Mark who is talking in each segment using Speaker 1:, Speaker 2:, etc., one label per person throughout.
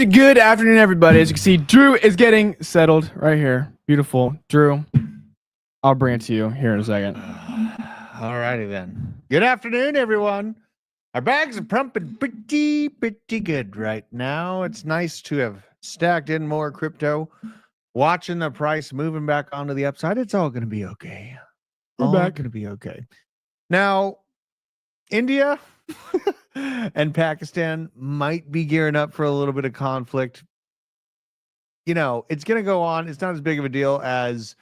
Speaker 1: Good afternoon, everybody. As you can see, Drew is getting settled right here. Beautiful. Drew, I'll bring it to you here in a second.
Speaker 2: All righty then. Good afternoon, everyone. Our bags are pumping pretty good right now. It's nice to have stacked in more crypto, watching the price moving back onto the upside. It's all going to be okay.
Speaker 1: We're
Speaker 2: all
Speaker 1: back.
Speaker 2: going to be okay. Now, India and Pakistan might be gearing up for a little bit of conflict. You know, it's going to go on. It's not as big of a deal as,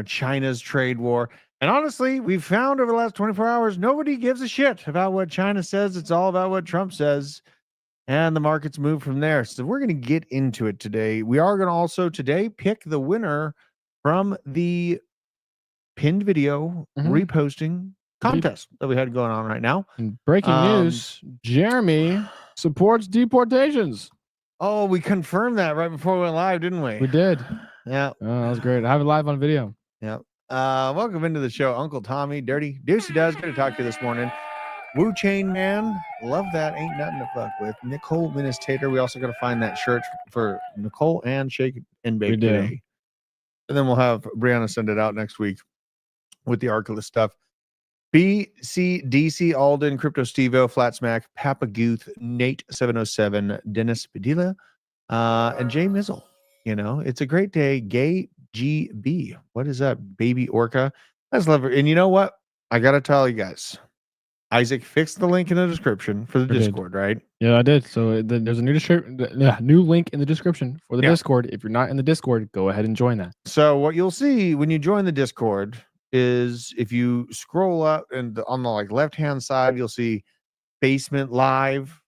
Speaker 2: China's trade war. And honestly, we've found over the last 24 hours, nobody gives a shit about what China says. It's all about what Trump says. And the markets move from there. So we're going to get into it today. We are going to also today pick the winner from the pinned video reposting contest that we had going on right now.
Speaker 1: And breaking news, Jeremy supports deportations.
Speaker 2: Oh, we confirmed that right before we went live, didn't we?
Speaker 1: We did.
Speaker 2: Yeah.
Speaker 1: Oh, that was great. I have it live on video.
Speaker 2: Yeah. Welcome into the show, Uncle Tommy, Dirty Deucey Does. Good to talk to you this morning. Woo Chain Man, love that. Ain't nothing to fuck with. Nicole Ministator. We also got to find that shirt for Nicole and Shake and Bake today. And then we'll have Brianna send it out next week with the Arculus stuff. BCDC Alden, Crypto Stevo, Flat Smack, Papa Gooth, Nate 707, Dennis Padilla, and Jay Mizzle. It's a great day. Gay GB. What is that? Baby Orca. That's love her. And you know what? I gotta tell you guys. Isaac fixed the link in the description for the Discord, right?
Speaker 1: Yeah, I did. So there's a new link in the description for the Discord. If you're not in the Discord, go ahead and join that.
Speaker 2: So what you'll see when you join the Discord is if you scroll up and on the left-hand side, you'll see Basement Live,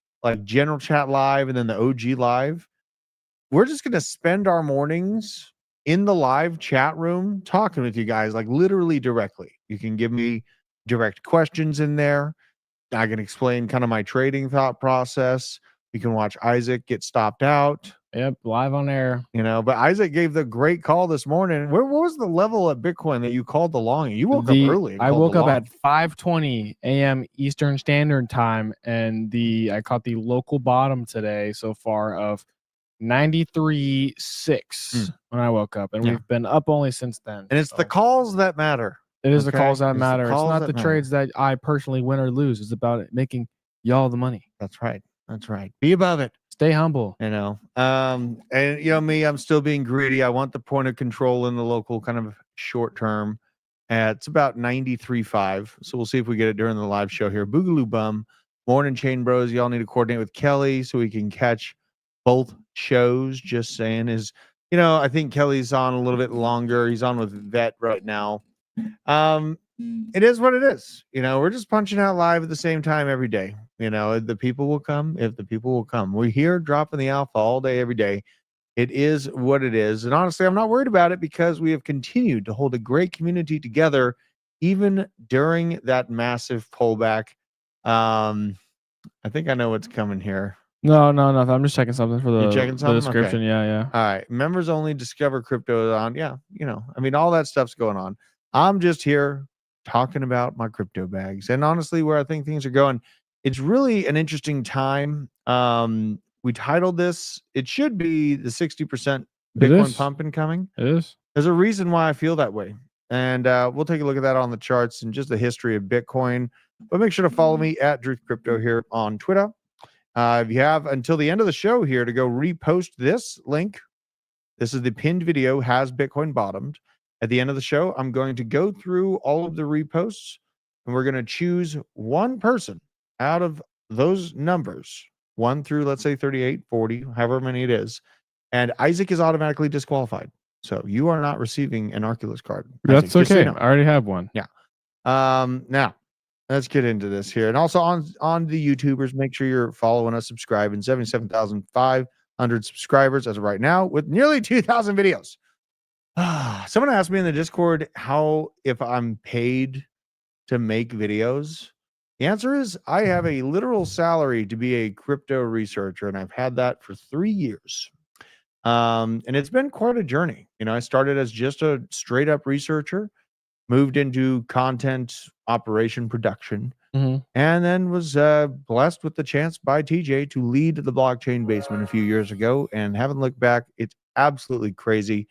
Speaker 2: General Chat Live, and then the OG Live. We're just going to spend our mornings in the live chat room talking with you guys, literally directly. You can give me direct questions in there. I can explain kind of my trading thought process. You can watch Isaac get stopped out.
Speaker 1: Yep, live on air.
Speaker 2: But Isaac gave the great call this morning. What was the level at Bitcoin that you called the long? You woke up early.
Speaker 1: I woke up at 5:20 a.m. Eastern Standard Time, and I caught the local bottom today so far of 93.6 when I woke up, and we've been up only since then.
Speaker 2: And it's the calls that matter.
Speaker 1: It is the calls that matter. It's not the trades that I personally win or lose. It's about making y'all the money.
Speaker 2: That's right. That's right. Be above it.
Speaker 1: Stay humble.
Speaker 2: And me, I'm still being greedy. I want the point of control in the local kind of short term. It's about 93.5. So we'll see if we get it during the live show here. Boogaloo Bum, Morning Chain Bros. Y'all need to coordinate with Kelly so we can catch both shows. Just saying I think Kelly's on a little bit longer. He's on with Vet right now. It is what it is. We're just punching out live at the same time every day. The people will come if the people will come. We're here dropping the alpha all day, every day. It is what it is. And honestly, I'm not worried about it because we have continued to hold a great community together, even during that massive pullback. I think I know what's coming here.
Speaker 1: No, nothing. I'm just checking something for the description.
Speaker 2: Okay.
Speaker 1: Yeah.
Speaker 2: All right. Members only discover crypto on. Yeah. All that stuff's going on. I'm just here talking about my crypto bags and honestly where I think things are going. It's really an interesting time. We titled this, it should be the 60% Bitcoin pump incoming.
Speaker 1: It is.
Speaker 2: There's a reason why I feel that way. And we'll take a look at that on the charts and just the history of Bitcoin. But make sure to follow me at Drew Crypto here on Twitter. If you have until the end of the show here to go repost this link, this is the pinned video, Has Bitcoin Bottomed? At the end of the show, I'm going to go through all of the reposts, and we're going to choose one person out of those numbers, 1 through, let's say, 38, 40, however many it is, and Isaac is automatically disqualified. So you are not receiving an Arculus card.
Speaker 1: That's okay. So I already have one.
Speaker 2: Yeah. Now, let's get into this here. And also on the YouTubers, make sure you're following us, subscribing. 77,500 subscribers as of right now with nearly 2,000 videos. Someone asked me in the Discord if I'm paid to make videos. The answer is I have a literal salary to be a crypto researcher, and I've had that for 3 years. And it's been quite a journey. I started as just a straight up researcher. moved into content operation production,
Speaker 1: Mhm.
Speaker 2: and then was blessed with the chance by TJ to lead the blockchain basement a few years ago, and haven't looked back. It's absolutely crazy.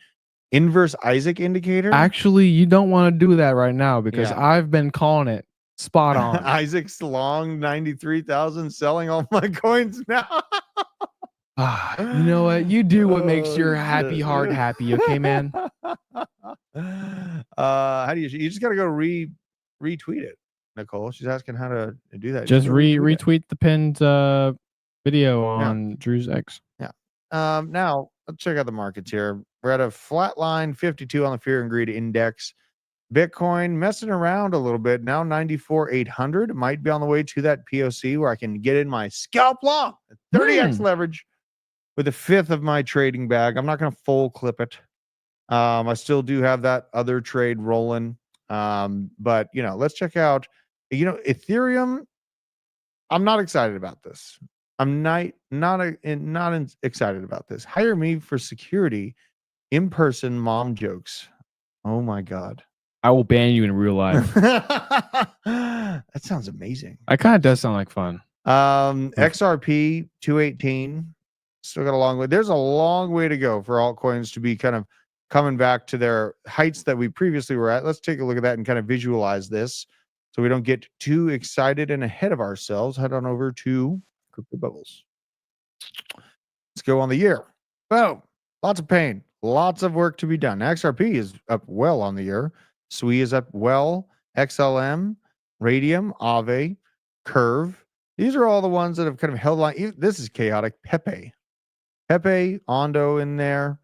Speaker 2: Inverse Isaac indicator.
Speaker 1: Actually, you don't want to do that right now because
Speaker 2: Yeah.
Speaker 1: I've been calling it spot on.
Speaker 2: Isaac's long 93,000 selling all my coins now.
Speaker 1: You know what? You do what makes your
Speaker 2: Oh,
Speaker 1: happy
Speaker 2: shit.
Speaker 1: heart happy, okay, man?
Speaker 2: How do you just got to go retweet it, Nicole. She's asking how to do that.
Speaker 1: Just
Speaker 2: go retweet it.
Speaker 1: retweet the pinned video on Drew's X.
Speaker 2: Yeah. Now let's check out the markets here. We're at a flat line 52 on the fear and greed index. Bitcoin messing around a little bit now, 94,800. Might be on the way to that POC where I can get in my scalp long 30x leverage with a fifth of my trading bag. I'm not going to full clip it. I still do have that other trade rolling. But let's check out, Ethereum. I'm not excited about this. I'm not excited about this. Hire me for security, in-person mom jokes. Oh my God.
Speaker 1: I will ban you in real life.
Speaker 2: That sounds amazing.
Speaker 1: That kind of does sound like fun.
Speaker 2: XRP 218. Still got a long way. There's a long way to go for altcoins to be kind of coming back to their heights that we previously were at. Let's take a look at that and kind of visualize this so we don't get too excited and ahead of ourselves. Head on over to Crypto Bubbles. Let's go on the year. Boom. Lots of pain. Lots of work to be done. XRP is up well on the year. SWI is up well. XLM, Radium, Aave, Curve. These are all the ones that have kind of held line. This is chaotic. Pepe, Ondo in there,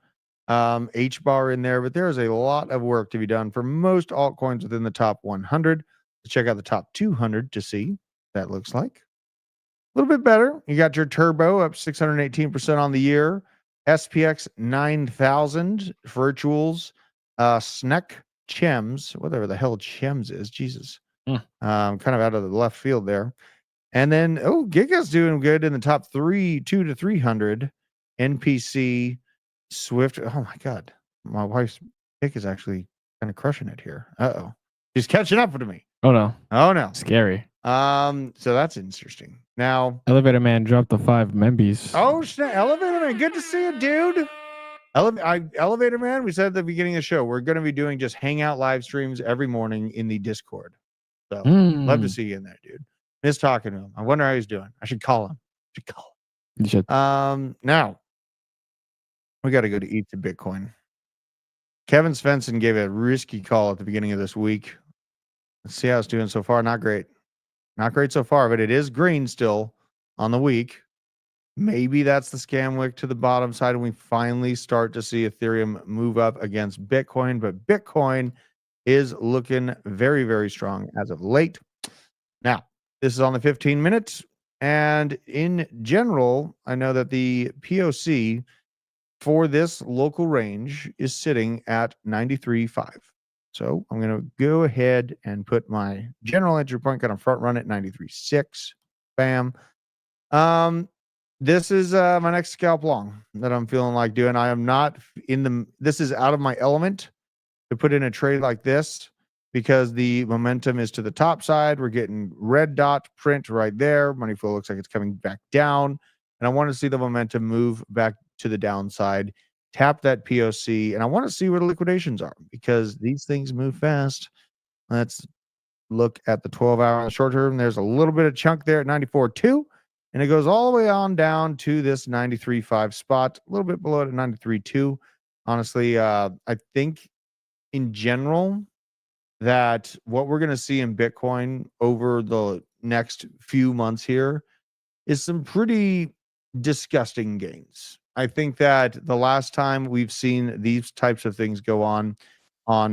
Speaker 2: HBAR in there, but there's a lot of work to be done for most altcoins within the top 100. Let's check out the top 200 to see what that looks like. A little bit better. You got your Turbo up 618% on the year. SPX 9000 virtuals, SNEC, Chems, whatever the hell Chems is, Jesus. Kind of out of the left field there. And then, Giga's doing good in the top 2 to 300. NPC, Swift. Oh my God. My wife's pick is actually kind of crushing it here. Uh-oh. She's catching up to me.
Speaker 1: Oh no.
Speaker 2: Oh no.
Speaker 1: Scary.
Speaker 2: So that's interesting. Now,
Speaker 1: Elevator Man dropped the 5 membies.
Speaker 2: Oh, Elevator Man, good to see you, dude. Elevator Man, we said at the beginning of the show, we're going to be doing just hangout live streams every morning in the Discord. So love to see you in there, dude. Miss talking to him. I wonder how he's doing. I should call him.
Speaker 1: You should.
Speaker 2: Now we got to go to eat the Bitcoin. Kevin Svensson gave a risky call at the beginning of this week. Let's see how it's doing so far. Not great. Not great so far, but it is green still on the week. Maybe that's the scam wick to the bottom side, and we finally start to see Ethereum move up against Bitcoin. But Bitcoin is looking very, very strong as of late. Now, this is on the 15 minutes. And in general, I know that the POC for this local range is sitting at 93.5. So I'm going to go ahead and put my general entry point kind of front run at 93.6. Bam. This is my next scalp long that I'm feeling like doing. I am not this is out of my element to put in a trade like this because the momentum is to the top side. We're getting red dot print right there. Money flow looks like it's coming back down. And I want to see the momentum move back to the downside, tap that POC, and I want to see where the liquidations are because these things move fast. Let's look at the 12-hour on the short term. There's a little bit of chunk there at 94.2, and it goes all the way on down to this 93.5 spot, a little bit below it at 93.2. Honestly, I think in general that what we're going to see in Bitcoin over the next few months here is some pretty disgusting gains. I think that the last time we've seen these types of things go on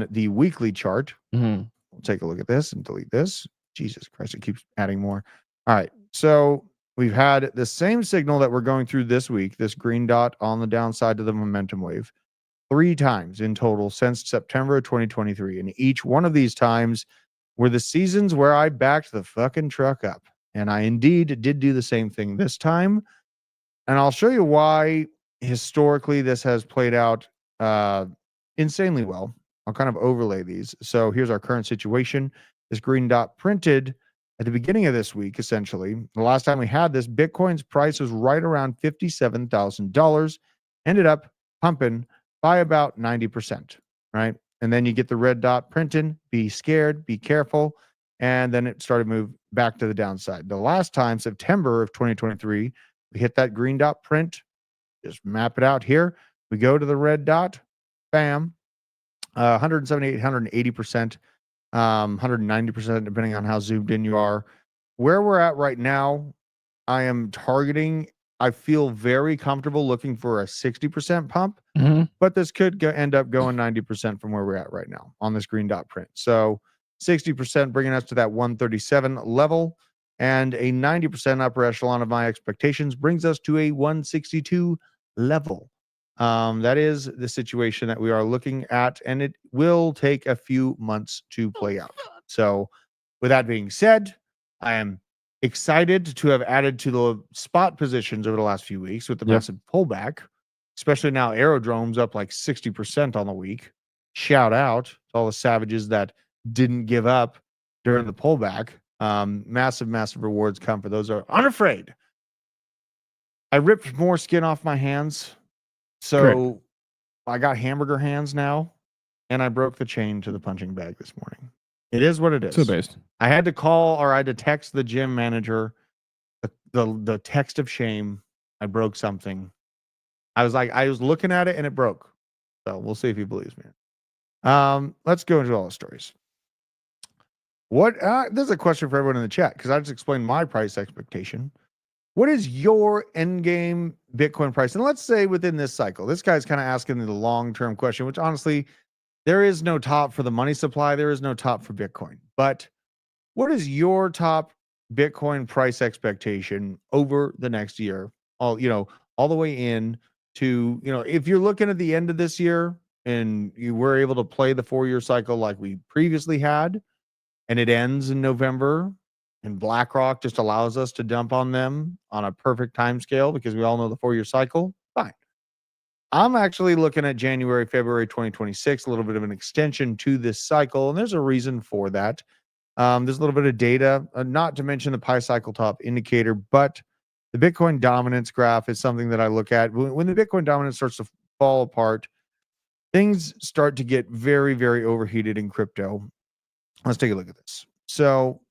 Speaker 2: the weekly chart, we'll take a look at this and delete this. Jesus Christ, it keeps adding more. All right. So we've had the same signal that we're going through this week, this green dot on the downside of the momentum wave, 3 times in total since September of 2023. And each one of these times were the seasons where I backed the fucking truck up. And I indeed did do the same thing this time. And I'll show you why historically this has played out insanely well. I'll kind of overlay these. So here's our current situation. This green dot printed at the beginning of this week, essentially. The last time we had this, Bitcoin's price was right around $57,000, ended up pumping by about 90%, right? And then you get the red dot printing, be scared, be careful. And then it started to move back to the downside. The last time, September of 2023, we hit that green dot print. Just map it out here. We go to the red dot, bam, 178, 180%, 190%, depending on how zoomed in you are. Where we're at right now, I am targeting, I feel very comfortable looking for a 60% pump, but this could end up going 90% from where we're at right now on this green dot print. So 60% bringing us to that 137 level, and a 90% upper echelon of my expectations brings us to a 162 level. That is the situation that we are looking at, and it will take a few months to play out. So with that being said, I am excited to have added to the spot positions over the last few weeks with the massive pullback, especially now Aerodrome's up like 60% on the week. Shout out to all the savages that didn't give up during the pullback. Massive rewards come for those who are unafraid. I ripped more skin off my hands. So I got hamburger hands now, and I broke the chain to the punching bag this morning. It is what it is.
Speaker 1: So based.
Speaker 2: I had to call, or I had to text the gym manager, the text of shame. I broke something. I was looking at it and it broke. So we'll see if he believes me. Let's go into all the stories. There's a question for everyone in the chat, because I just explained my price expectation. What is your end game Bitcoin price? And let's say within this cycle, this guy's kind of asking the long-term question, which honestly, there is no top for the money supply. There is no top for Bitcoin. But what is your top Bitcoin price expectation over the next year? All the way in to, if you're looking at the end of this year and you were able to play the 4-year cycle like we previously had, and it ends in November, and BlackRock just allows us to dump on them on a perfect time scale because we all know the 4-year cycle, fine. I'm actually looking at January, February 2026, a little bit of an extension to this cycle, and there's a reason for that. There's a little bit of data, not to mention the Pi cycle top indicator, but the Bitcoin dominance graph is something that I look at. When the Bitcoin dominance starts to fall apart, things start to get very, very overheated in crypto. Let's take a look at this. So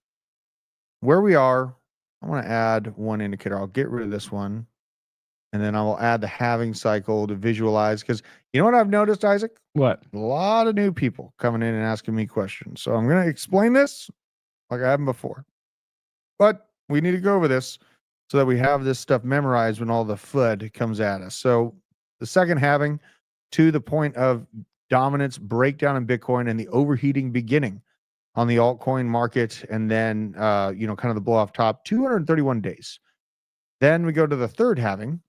Speaker 2: where we are, I want to add one indicator. I'll get rid of this one, and then I will add the halving cycle to visualize, because you know what I've noticed, Isaac?
Speaker 1: What?
Speaker 2: A lot of new people coming in and asking me questions. So I'm going to explain this like I haven't before. But we need to go over this so that we have this stuff memorized when all the FUD comes at us. So the second halving, to the point of dominance breakdown in Bitcoin and the overheating beginning on the altcoin market, and then kind of the blow off top, 231 days. Then we go to the third halving,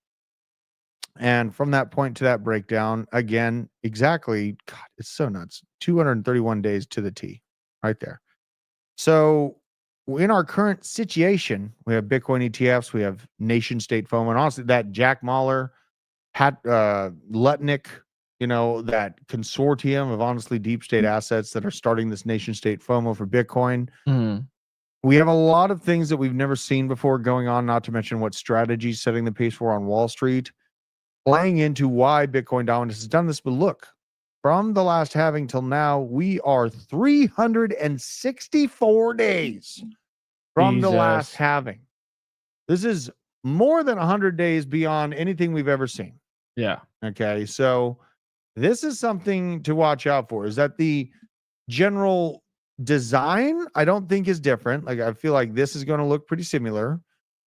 Speaker 2: and from that point to that breakdown, again, exactly, God, it's so nuts, 231 days to the T, right there. So in our current situation, we have Bitcoin ETFs, we have nation state FOMO, and honestly, that Jack Mahler, Pat Lutnick, that consortium of honestly deep state assets that are starting this nation state FOMO for Bitcoin. We have a lot of things that we've never seen before going on, not to mention what strategies setting the pace for on Wall Street, playing into why Bitcoin dominance has done this. But look, from the last halving till now, we are 364 days from the last halving. This is more than 100 days beyond anything we've ever seen.
Speaker 1: Yeah.
Speaker 2: Okay. So this is something to watch out for, is that the general design, I don't think is different. Like, I feel like this is going to look pretty similar.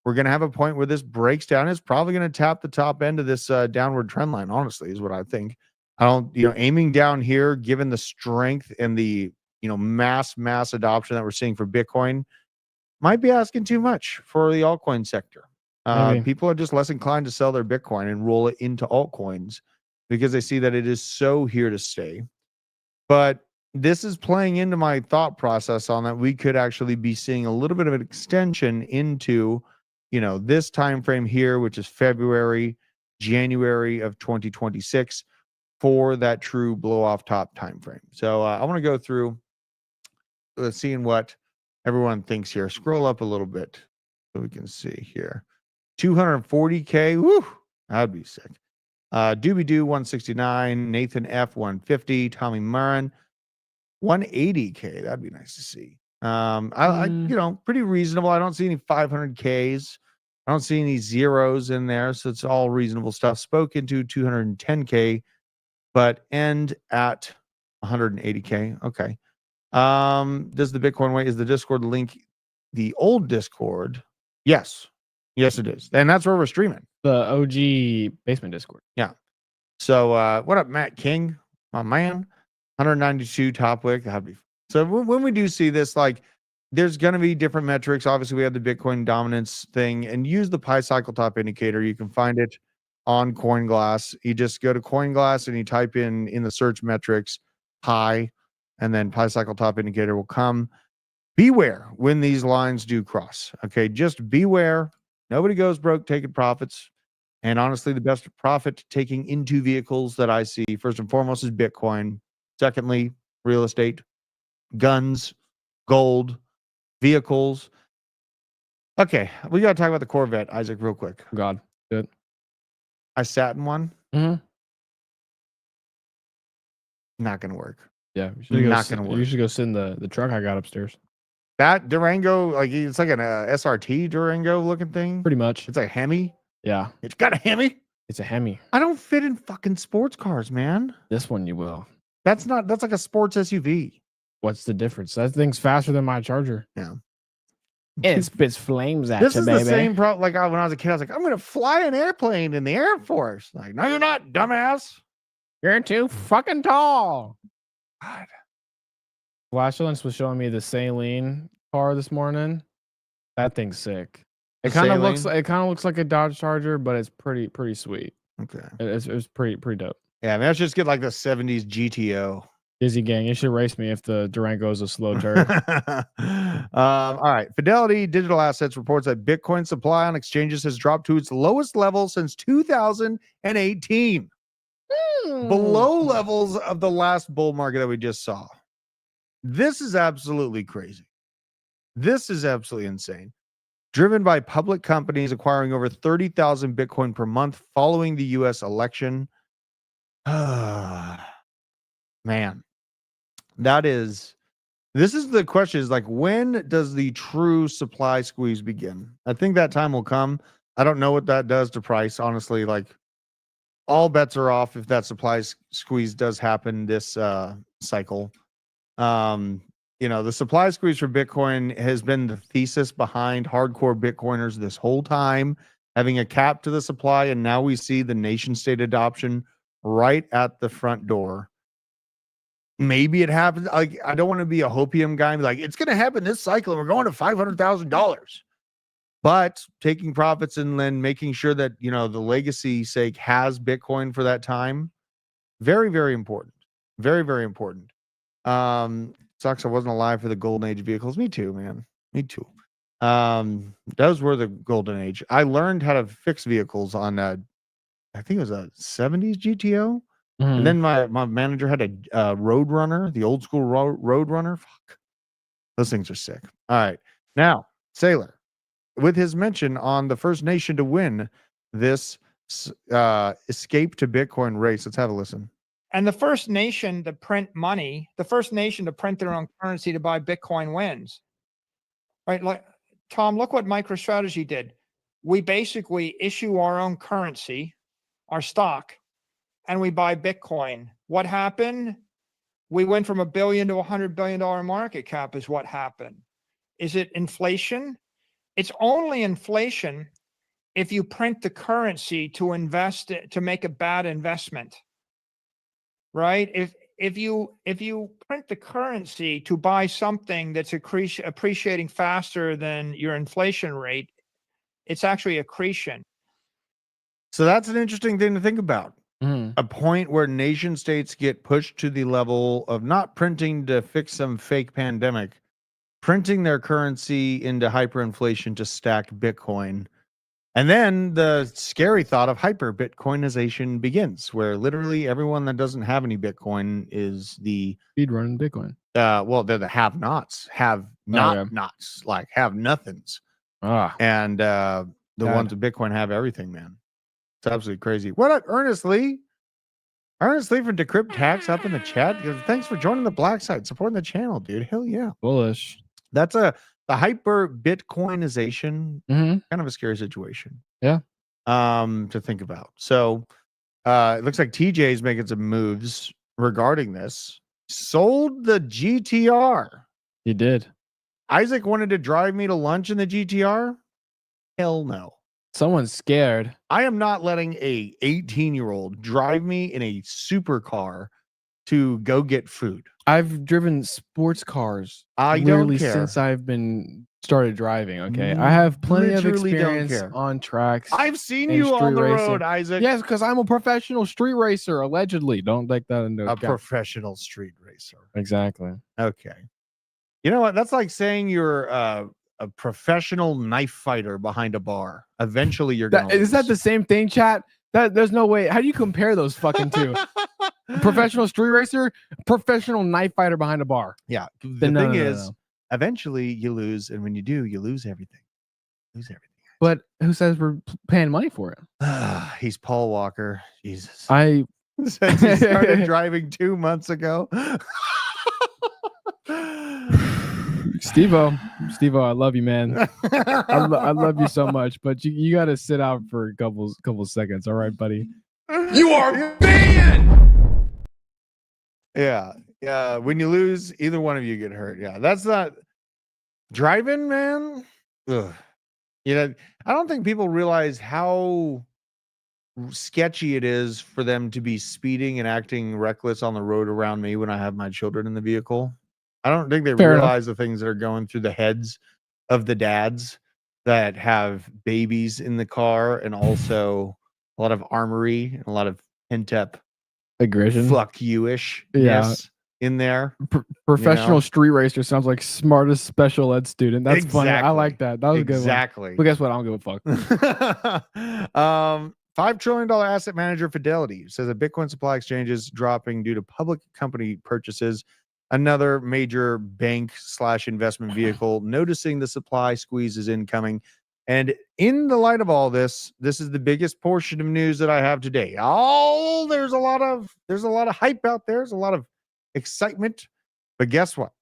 Speaker 2: We're going to have a point where this breaks down. It's probably going to tap the top end of this downward trend line, honestly, is what I think. I don't, aiming down here, given the strength and the, mass adoption that we're seeing for Bitcoin, might be asking too much for the altcoin sector. People are just less inclined to sell their Bitcoin and roll it into altcoins because they see that it is so here to stay. But this is playing into my thought process on that we could actually be seeing a little bit of an extension into, this time frame here, which is February, January of 2026, for that true blow off top time frame. So I want to go through seeing what everyone thinks here. Scroll up a little bit so we can see here. 240K. Woo, that'd be sick. Doobie Doo 169, Nathan F 150, Tommy Murrin 180K. That'd be nice to see. I pretty reasonable. I don't see any 500Ks. I don't see any zeros in there, so it's all reasonable stuff. Spoken to 210K, but end at 180K. Okay. Does the Bitcoin way, is the Discord link the old Discord? Yes. Yes, it is. And that's where we're streaming.
Speaker 1: The OG basement Discord.
Speaker 2: Yeah. So what up, Matt King? My man. 192 top wick. That'd be fun. So when we do see this, like, there's going to be different metrics. Obviously, we have the Bitcoin dominance thing, and use the Pi cycle top indicator. You can find it on CoinGlass. You just go to CoinGlass and you type in the search metrics Pi, and then Pi cycle top indicator will come. Beware when these lines do cross. Okay, just beware. Nobody goes broke taking profits. And honestly, the best profit taking into vehicles that I see, first and foremost, is Bitcoin. Secondly, real estate, guns, gold, vehicles. Okay, we got to talk about the Corvette, Isaac, real quick.
Speaker 1: God, good.
Speaker 2: I sat in one.
Speaker 1: Mm-hmm.
Speaker 2: Not going to work.
Speaker 1: Yeah,
Speaker 2: not going to work.
Speaker 1: You should go sit in the truck I got upstairs.
Speaker 2: That Durango, like, it's like an SRT Durango looking thing.
Speaker 1: Pretty much.
Speaker 2: It's like a Hemi.
Speaker 1: Yeah.
Speaker 2: It's got a Hemi.
Speaker 1: It's a Hemi.
Speaker 2: I don't fit in fucking sports cars, man.
Speaker 1: This one you will.
Speaker 2: That's like a sports SUV.
Speaker 1: What's the difference? That thing's faster than my Charger.
Speaker 2: Yeah.
Speaker 1: It spits flames at
Speaker 2: this
Speaker 1: you,
Speaker 2: is
Speaker 1: baby.
Speaker 2: the same problem. Like when I was a kid, I was like, I'm going to fly an airplane in the Air Force. Like, no, you're not, dumbass.
Speaker 1: You're too fucking tall.
Speaker 2: God.
Speaker 1: Flashlands was showing me the Saline car this morning. That thing's sick. It kind of looks like a Dodge Charger, but it's pretty sweet.
Speaker 2: Okay.
Speaker 1: It's pretty dope.
Speaker 2: Yeah, man, let's just get like the 70s GTO.
Speaker 1: Dizzy gang, you should race me if the Durango is a slow turd.
Speaker 2: All right. Fidelity Digital Assets reports that Bitcoin supply on exchanges has dropped to its lowest level since 2018. Below levels of the last bull market that we just saw. This is absolutely crazy. This is absolutely insane. Driven by public companies acquiring over 30,000 Bitcoin per month following the U.S. election. Man, this is the question, is like, when does the true supply squeeze begin? I think that time will come. I don't know what that does to price. Honestly, like, all bets are off if that supply squeeze does happen this cycle. The supply squeeze for Bitcoin has been the thesis behind hardcore Bitcoiners this whole time, having a cap to the supply. And now we see the nation state adoption right at the front door. Maybe it happens. Like, I don't want to be a hopium guy and be like, it's going to happen this cycle and we're going to $500,000. But taking profits and then making sure that, the legacy sake has Bitcoin for that time. Very, very important. Very, very important. Sucks I wasn't alive for the golden age vehicles. Me too, man. Me too. Those were the golden age. I learned how to fix vehicles on I think it was a 70s GTO. Mm-hmm. And then my manager had a Roadrunner, the old school Roadrunner. Fuck. Those things are sick. All right. Now, Sailor, with his mention on the first nation to win this escape to Bitcoin race. Let's have a listen.
Speaker 3: And the first nation to print money, the first nation to print their own currency to buy Bitcoin wins. Right? Like, Tom, look what MicroStrategy did. We basically issue our own currency, our stock, and we buy Bitcoin. What happened? We went from $1 billion to $100 billion market cap is what happened. Is it inflation? It's only inflation if you print the currency to invest it, to make a bad investment. Right? If you print the currency to buy something that's appreciating faster than your inflation rate, it's actually accretion.
Speaker 2: So that's an interesting thing to think about. A point where nation states get pushed to the level of not printing to fix some fake pandemic, printing their currency into hyperinflation to stack Bitcoin. And then the scary thought of hyper Bitcoinization begins, where literally everyone that doesn't have any Bitcoin is the
Speaker 1: Speed running Bitcoin.
Speaker 2: well, they're the have-nots, have not-nots, like have nothings. And the ones with Bitcoin have everything, man. It's absolutely crazy. What up, Ernest Lee? Ernest Lee from Decrypt Tax up in the chat. Thanks for joining the black side, supporting the channel, dude. Hell yeah.
Speaker 1: Bullish.
Speaker 2: That's the hyper Bitcoinization, kind of a scary situation.
Speaker 1: Yeah.
Speaker 2: To think about. So it looks like TJ is making some moves regarding this. Sold the GTR.
Speaker 1: He did.
Speaker 2: Isaac wanted to drive me to lunch in the GTR. Hell no.
Speaker 1: Someone's scared.
Speaker 2: I am not letting a 18-year-old drive me in a supercar to go get food.
Speaker 1: I've driven sports cars literally since I've been started driving. Okay, I have plenty of experience on tracks.
Speaker 2: I've seen you on the road, Isaac.
Speaker 1: Yes, because I'm a professional street racer, allegedly. Don't take that into account.
Speaker 2: A professional street racer.
Speaker 1: Exactly.
Speaker 2: Okay. You know what? That's like saying you're a professional knife fighter behind a bar. Eventually, you're gonna.
Speaker 1: Is that the same thing, chat? There's no way. How do you compare those fucking two? Professional street racer, professional knife fighter behind a bar.
Speaker 2: Yeah. The thing is, eventually you lose, and when you do, you lose everything. Lose everything.
Speaker 1: But who says we're paying money for it?
Speaker 2: He's Paul Walker. Jesus.
Speaker 1: Since
Speaker 2: he started driving 2 months ago.
Speaker 1: Steve-O, I love you, man. I love you so much, but you got to sit out for a couple seconds. All right, buddy.
Speaker 4: You are banned.
Speaker 2: Yeah. When you lose, either one of you get hurt. Yeah, that's not driving, man. Ugh. You know, I don't think people realize how sketchy it is for them to be speeding and acting reckless on the road around me when I have my children in the vehicle. I don't think they realize the things that are going through the heads of the dads that have babies in the car, and also a lot of armory and a lot of pent-up
Speaker 1: aggression,
Speaker 2: fuck you-ish in there.
Speaker 1: Professional street racer sounds like smartest special ed student. That's funny. I like that. That was a good one.
Speaker 2: Exactly.
Speaker 1: But guess what? I don't give a fuck.
Speaker 2: $5 trillion asset manager Fidelity says that Bitcoin supply exchanges dropping due to public company purchases. Another major bank/investment vehicle noticing the supply squeeze is incoming. And in the light of all this, this is the biggest portion of news that I have today. There's a lot of hype out there. There's a lot of excitement. But guess what?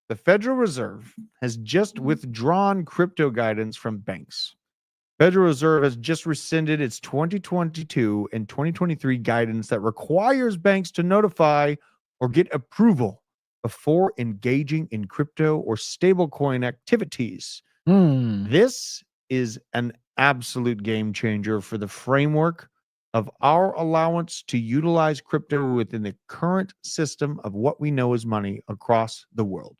Speaker 2: The Federal Reserve has just withdrawn crypto guidance from banks. Federal Reserve has just rescinded its 2022 and 2023 guidance that requires banks to notify or get approval before engaging in crypto or stablecoin activities. This is an absolute game changer for the framework of our allowance to utilize crypto within the current system of what we know as money across the world.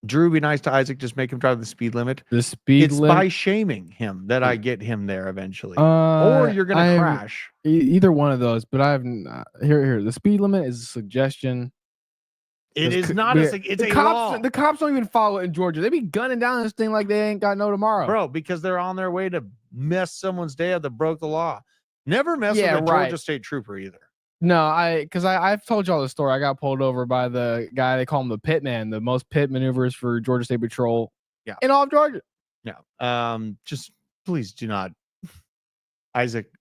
Speaker 2: Drew, be nice to Isaac. Just make him drive the speed limit.
Speaker 1: It's
Speaker 2: by shaming him that I get him there eventually, or you're gonna crash.
Speaker 1: Either one of those. But I've here. The speed limit is a suggestion.
Speaker 2: It is not. It's a law.
Speaker 1: The cops don't even follow it in Georgia. They be gunning down this thing like they ain't got no tomorrow,
Speaker 2: bro. Because they're on their way to mess someone's day up that broke the law. Never mess with a Georgia state trooper either.
Speaker 1: No, I've told y'all the story. I got pulled over by the guy, they call him the pit man, the most pit maneuvers for Georgia State Patrol in all of Georgia.
Speaker 2: Yeah. Just please do not, Isaac.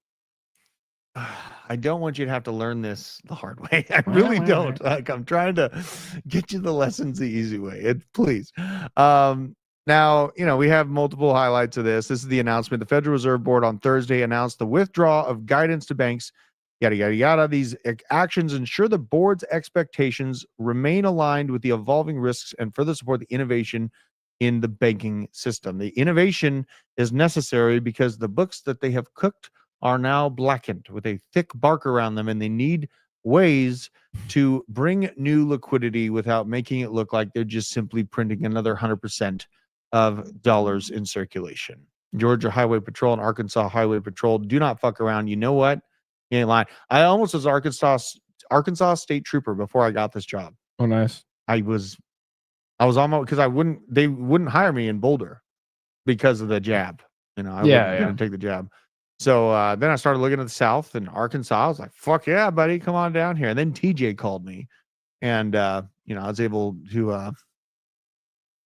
Speaker 2: I don't want you to have to learn this the hard way. I really don't. Like, I'm trying to get you the lessons the easy way. Please. Now, we have multiple highlights of this. This is the announcement. The Federal Reserve Board on Thursday announced the withdrawal of guidance to banks. Yada, yada, yada. These actions ensure the board's expectations remain aligned with the evolving risks and further support the innovation in the banking system. The innovation is necessary because the books that they have cooked are now blackened with a thick bark around them, and they need ways to bring new liquidity without making it look like they're just simply printing another 100% of dollars in circulation. Georgia Highway Patrol and Arkansas Highway Patrol do not fuck around. You know what? You ain't lying. I almost was Arkansas State Trooper before I got this job.
Speaker 1: Oh, nice.
Speaker 2: I was almost, because they wouldn't hire me in Boulder. because of the jab. You know, I
Speaker 1: Yeah,
Speaker 2: wasn't going to take the jab. So then I started looking at the South and Arkansas. I was like, fuck yeah, buddy, come on down here. And then TJ called me, and you know, I was able to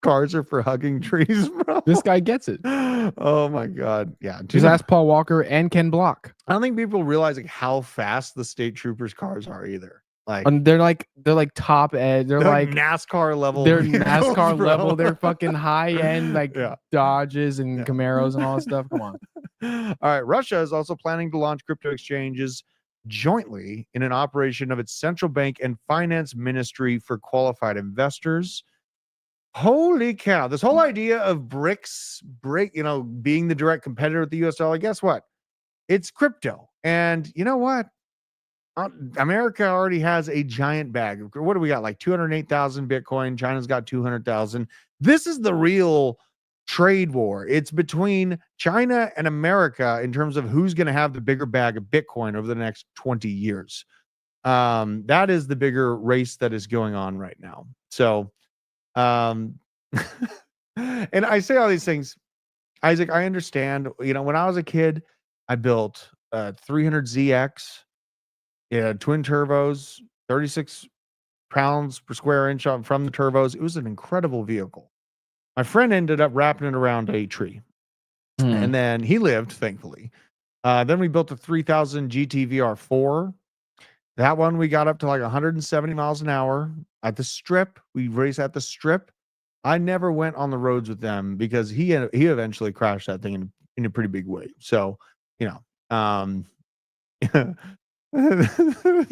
Speaker 2: cars are for hugging trees, bro.
Speaker 1: This guy gets it.
Speaker 2: Oh my god. Yeah.
Speaker 1: Just ask Paul Walker and Ken Block.
Speaker 2: I don't think people realize like how fast the state troopers cars are either. Like
Speaker 1: And they're like top edge. They're like
Speaker 2: NASCAR level.
Speaker 1: They're
Speaker 2: vehicles,
Speaker 1: NASCAR
Speaker 2: bro.
Speaker 1: level. They're fucking high end like
Speaker 2: Yeah.
Speaker 1: Dodges and Camaros and all that stuff. Come on.
Speaker 2: All right. Russia is also planning to launch crypto exchanges jointly in an operation of its central bank and finance ministry for qualified investors. Holy cow. This whole idea of BRICS, you know, being the direct competitor with the US dollar, guess what? It's crypto. And you know what? America already has a giant bag. What do we got? Like 208,000 Bitcoin. China's got 200,000. This is the real trade war. It's between China and America in terms of who's going to have the bigger bag of Bitcoin over the next 20 years. That is the bigger race that is going on right now. So, and I say all these things, Isaac, I understand, you know, when I was a kid, I built 300ZX, twin turbos, 36 pounds per square inch from the turbos. It was an incredible vehicle. My friend ended up wrapping it around a tree, and then he lived, thankfully. Then we built a 3000 GT VR4. That one we got up to like 170 miles an hour at the strip. We raced at the strip. I never went on the roads with them because he eventually crashed that thing in a pretty big way. So, you know,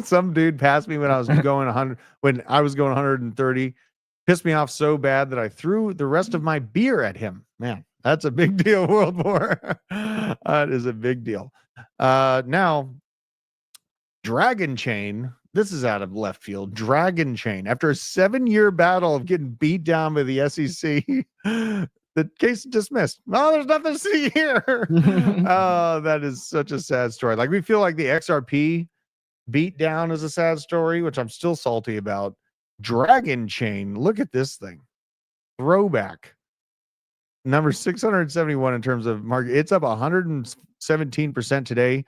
Speaker 2: some dude passed me when I was going 100, when I was going 130, pissed me off so bad that I threw the rest of my beer at him. Man, that's a big deal, World War. That is a big deal. Now, Dragon Chain, this is out of left field. Dragon Chain, after a 7-year battle of getting beat down by the SEC, the case is dismissed. Oh, there's nothing to see here. Oh, that is such a sad story. Like, we feel like the XRP beat down is a sad story, which I'm still salty about. Dragon Chain, look at this thing. Throwback. Number 671 in terms of market. It's up 117% today.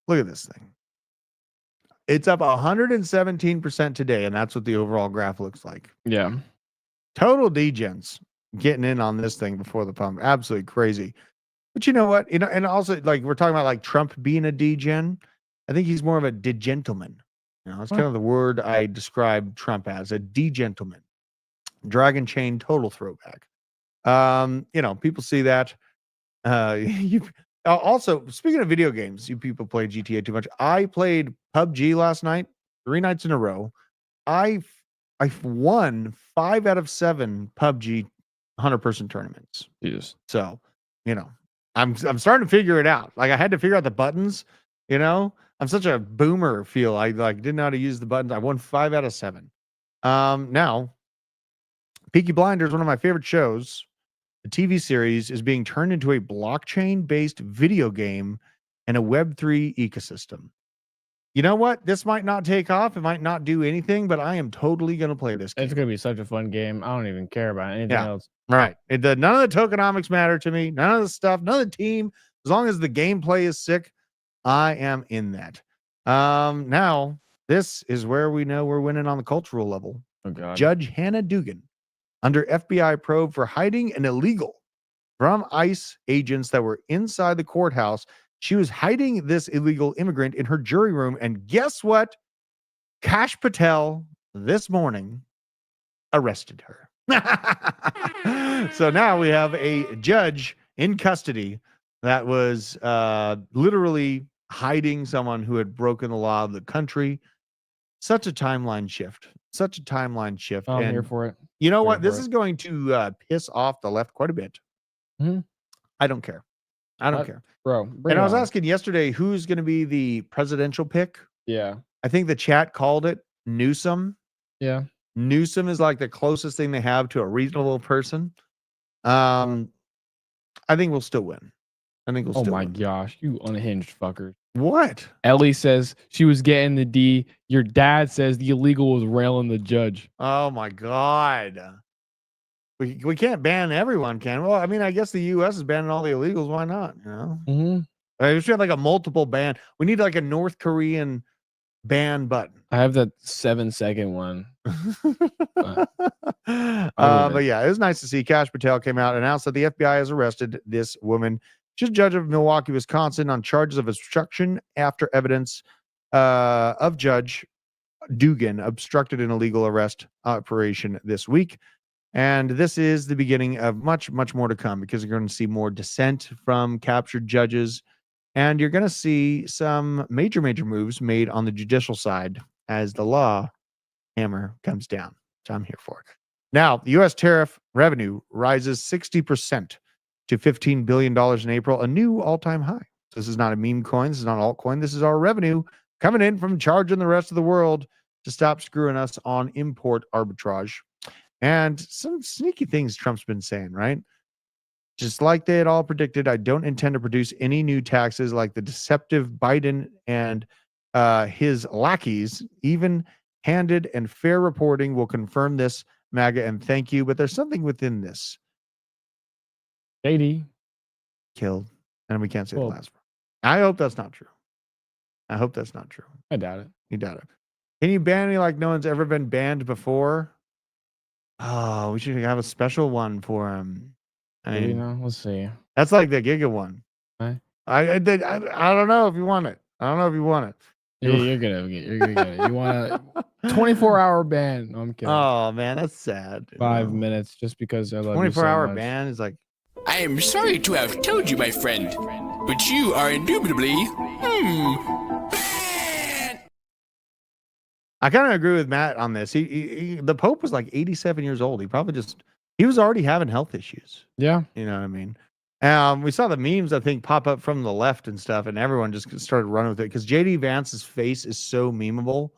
Speaker 2: Look at this thing. It's up 117% today, and that's what the overall graph looks like.
Speaker 1: Yeah.
Speaker 2: Total degens getting in on this thing before the pump. Absolutely crazy. But you know what? You know, and also, like, we're talking about like Trump being a degen. I think he's more of a degentleman. You know, it's kind of the word I describe Trump as, a degentleman. Dragon Chain, total throwback. You know, people see that. Also, speaking of video games, you people play GTA too much. I played PUBG last night, 3 nights in a row. I won 5 out of 7 PUBG 100-person tournaments.
Speaker 1: Jesus.
Speaker 2: So, you know, I'm starting to figure it out. Like, I had to figure out the buttons. You know, I'm such a boomer. Feel I like didn't know how to use the buttons. I won 5 out of 7. Now, Peaky Blinders, one of my favorite shows. The TV series is being turned into a blockchain-based video game and a Web3 ecosystem. You know what? This might not take off. It might not do anything, but I am totally going to play this game.
Speaker 1: It's going to be such a fun game. I don't even care about anything else.
Speaker 2: Right. None of the tokenomics matter to me. None of the stuff, none of the team. As long as the gameplay is sick, I am in that. Now, this is where we know we're winning on the cultural level.
Speaker 1: Oh, God.
Speaker 2: Judge Hannah Dugan under FBI probe for hiding an illegal from ICE agents that were inside the courthouse. She was hiding this illegal immigrant in her jury room. And guess what? Kash Patel this morning arrested her. So now we have a judge in custody that was literally hiding someone who had broken the law of the country. Such a timeline shift. Such a timeline shift.
Speaker 1: I'm
Speaker 2: and
Speaker 1: here for it.
Speaker 2: you know what? This is going to piss off the left quite a bit.
Speaker 1: Mhm.
Speaker 2: I don't care. I don't care.
Speaker 1: Bro.
Speaker 2: And I was asking yesterday who's going to be the presidential pick.
Speaker 1: Yeah.
Speaker 2: I think the chat called it Newsom.
Speaker 1: Yeah.
Speaker 2: Newsom is like the closest thing they have to a reasonable person. I think we'll still win. I think we'll
Speaker 1: Oh
Speaker 2: still
Speaker 1: my
Speaker 2: win.
Speaker 1: gosh. You unhinged fuckers.
Speaker 2: What?
Speaker 1: Ellie says she was getting the D. Your dad says the illegal was railing the judge.
Speaker 2: Oh my God. We can't ban everyone, can we? Well, I mean, I guess the U.S. is banning all the illegals. Why not? You know, we should have like a multiple ban. We need like a North Korean ban button.
Speaker 1: I have that 7-second one.
Speaker 2: But yeah, it was nice to see Kash Patel came out and announced that the FBI has arrested this woman. She's a judge of Milwaukee, Wisconsin, on charges of obstruction after evidence of Judge Dugan obstructed an illegal arrest operation this week. And this is the beginning of much, much more to come, because you're going to see more dissent from captured judges. And you're going to see some major, major moves made on the judicial side as the law hammer comes down. So I'm here for it. Now, the U.S. tariff revenue rises 60% to $15 billion in April, a new all-time high. This is not a meme coin. This is not an altcoin. This is our revenue coming in from charging the rest of the world to stop screwing us on import arbitrage. And some sneaky things Trump's been saying, right? Just like they had all predicted, I don't intend to produce any new taxes like the deceptive Biden and his lackeys. Even-handed and fair reporting will confirm this, MAGA, and thank you. But there's something within this.
Speaker 1: JD
Speaker 2: killed, and we can't say the last one. I hope that's not true. I hope that's not true.
Speaker 1: I doubt it.
Speaker 2: You doubt it. Can you ban me like no one's ever been banned before? Oh, we should have a special one for him. I mean,
Speaker 1: let's see.
Speaker 2: That's like the Giga one.
Speaker 1: Right.
Speaker 2: I don't know if you want it. I don't know if you want it.
Speaker 1: You're gonna get it. You want a 24-hour ban? No, I'm kidding.
Speaker 2: Oh man, that's sad.
Speaker 1: 5 minutes just because I love you so
Speaker 2: 24-hour
Speaker 1: much.
Speaker 2: ban is like.
Speaker 4: I am sorry to have told you, my friend, but you are indubitably, banned.
Speaker 2: I kind of agree with Matt on this. The Pope was like 87 years old. He was already having health issues.
Speaker 1: Yeah.
Speaker 2: You know what I mean? We saw the memes, I think, pop up from the left and stuff, and everyone just started running with it because JD Vance's face is so memeable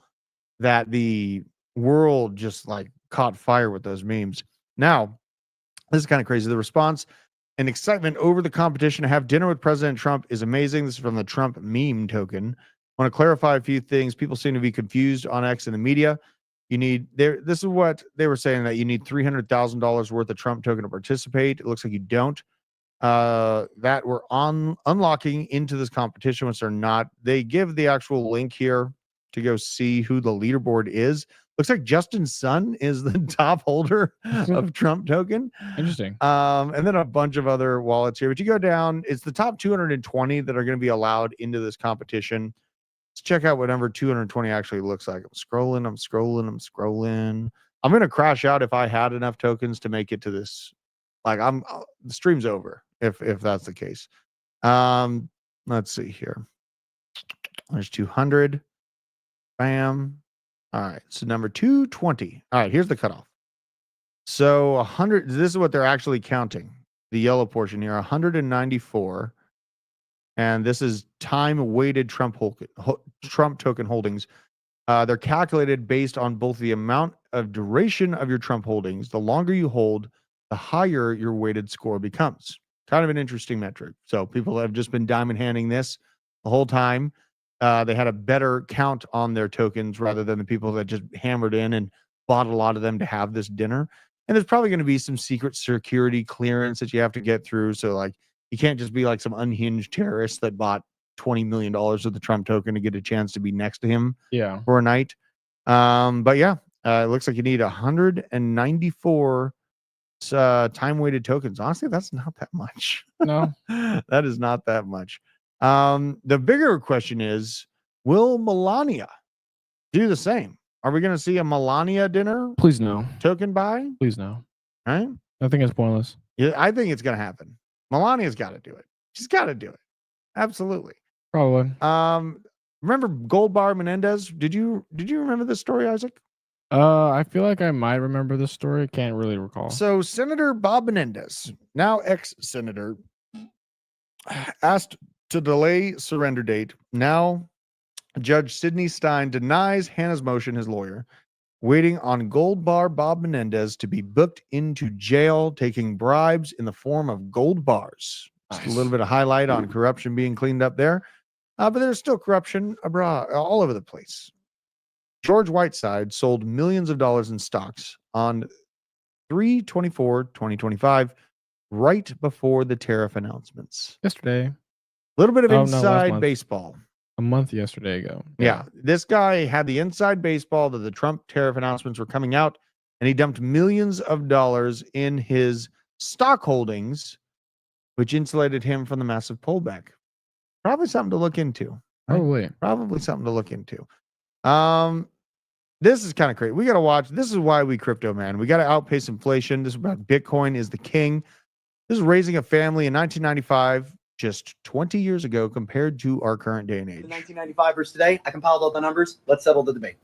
Speaker 2: that the world just like caught fire with those memes. Now, this is kind of crazy. The response and excitement over the competition to have dinner with President Trump is amazing. This is from the Trump meme token. I want to clarify a few things. People seem to be confused on X in the media. This is what they were saying, that you need $300,000 worth of Trump token to participate. It looks like you don't. That we're unlocking into this competition, which they're not. They give the actual link here to go see who the leaderboard is. Looks like Justin Sun is the top holder of Trump token.
Speaker 1: Interesting.
Speaker 2: And then a bunch of other wallets here. But you go down, it's the top 220 that are going to be allowed into this competition. Let's check out what number 220 actually looks like. I'm scrolling. I'm going to crash out if I had enough tokens to make it to this. Like the stream's over if that's the case. Let's see here. There's 200. Bam. All right. So number 220. All right. Here's the cutoff. So 100. This is what they're actually counting. The yellow portion here, 194. And this is time-weighted Trump token holdings. They're calculated based on both the amount of duration of your Trump holdings. The longer you hold, the higher your weighted score becomes. Kind of an interesting metric. So people have just been diamond handing this the whole time. They had a better count on their tokens rather than the people that just hammered in and bought a lot of them to have this dinner. And there's probably going to be some secret security clearance that you have to get through. So like, you can't just be like some unhinged terrorist that bought $20 million of the Trump token to get a chance to be next to him for a night. But yeah, it looks like you need 194 time-weighted tokens. Honestly, that's not that much.
Speaker 1: No.
Speaker 2: That is not that much. The bigger question is, will Melania do the same? Are we going to see a Melania dinner?
Speaker 1: Please no.
Speaker 2: Token buy?
Speaker 1: Please no.
Speaker 2: Right?
Speaker 1: I think it's pointless.
Speaker 2: Yeah, I think it's going to happen. Melania's got to do it. She's got to do it. Absolutely.
Speaker 1: Probably.
Speaker 2: Remember Gold Bar Menendez? Did you remember this story, Isaac?
Speaker 1: I feel like I might remember this story. Can't really recall.
Speaker 2: So Senator Bob Menendez, now ex-senator, asked to delay surrender date. Now Judge Sidney Stein denies Hannah's motion, his lawyer, waiting on Gold Bar Bob Menendez to be booked into jail, taking bribes in the form of gold bars. Just a little bit of highlight on corruption being cleaned up there. But there's still corruption abroad, all over the place. George Whiteside sold millions of dollars in stocks on 3/24/2025, right before the tariff announcements.
Speaker 1: Yesterday.
Speaker 2: A little bit of
Speaker 1: Oh, no, last
Speaker 2: inside
Speaker 1: month.
Speaker 2: baseball.
Speaker 1: A month yesterday ago.
Speaker 2: Yeah. This guy had the inside baseball that the Trump tariff announcements were coming out, and he dumped millions of dollars in his stock holdings, which insulated him from the massive pullback. Probably something to look into. Right? Probably something to look into. This is kind of crazy. We got to watch. This is why we crypto, man. We got to outpace inflation. This is about Bitcoin is the king. This is raising a family in 1995, just 20 years ago, compared to our current day and age.
Speaker 5: 1995 versus today, I compiled all the numbers. Let's settle the debate.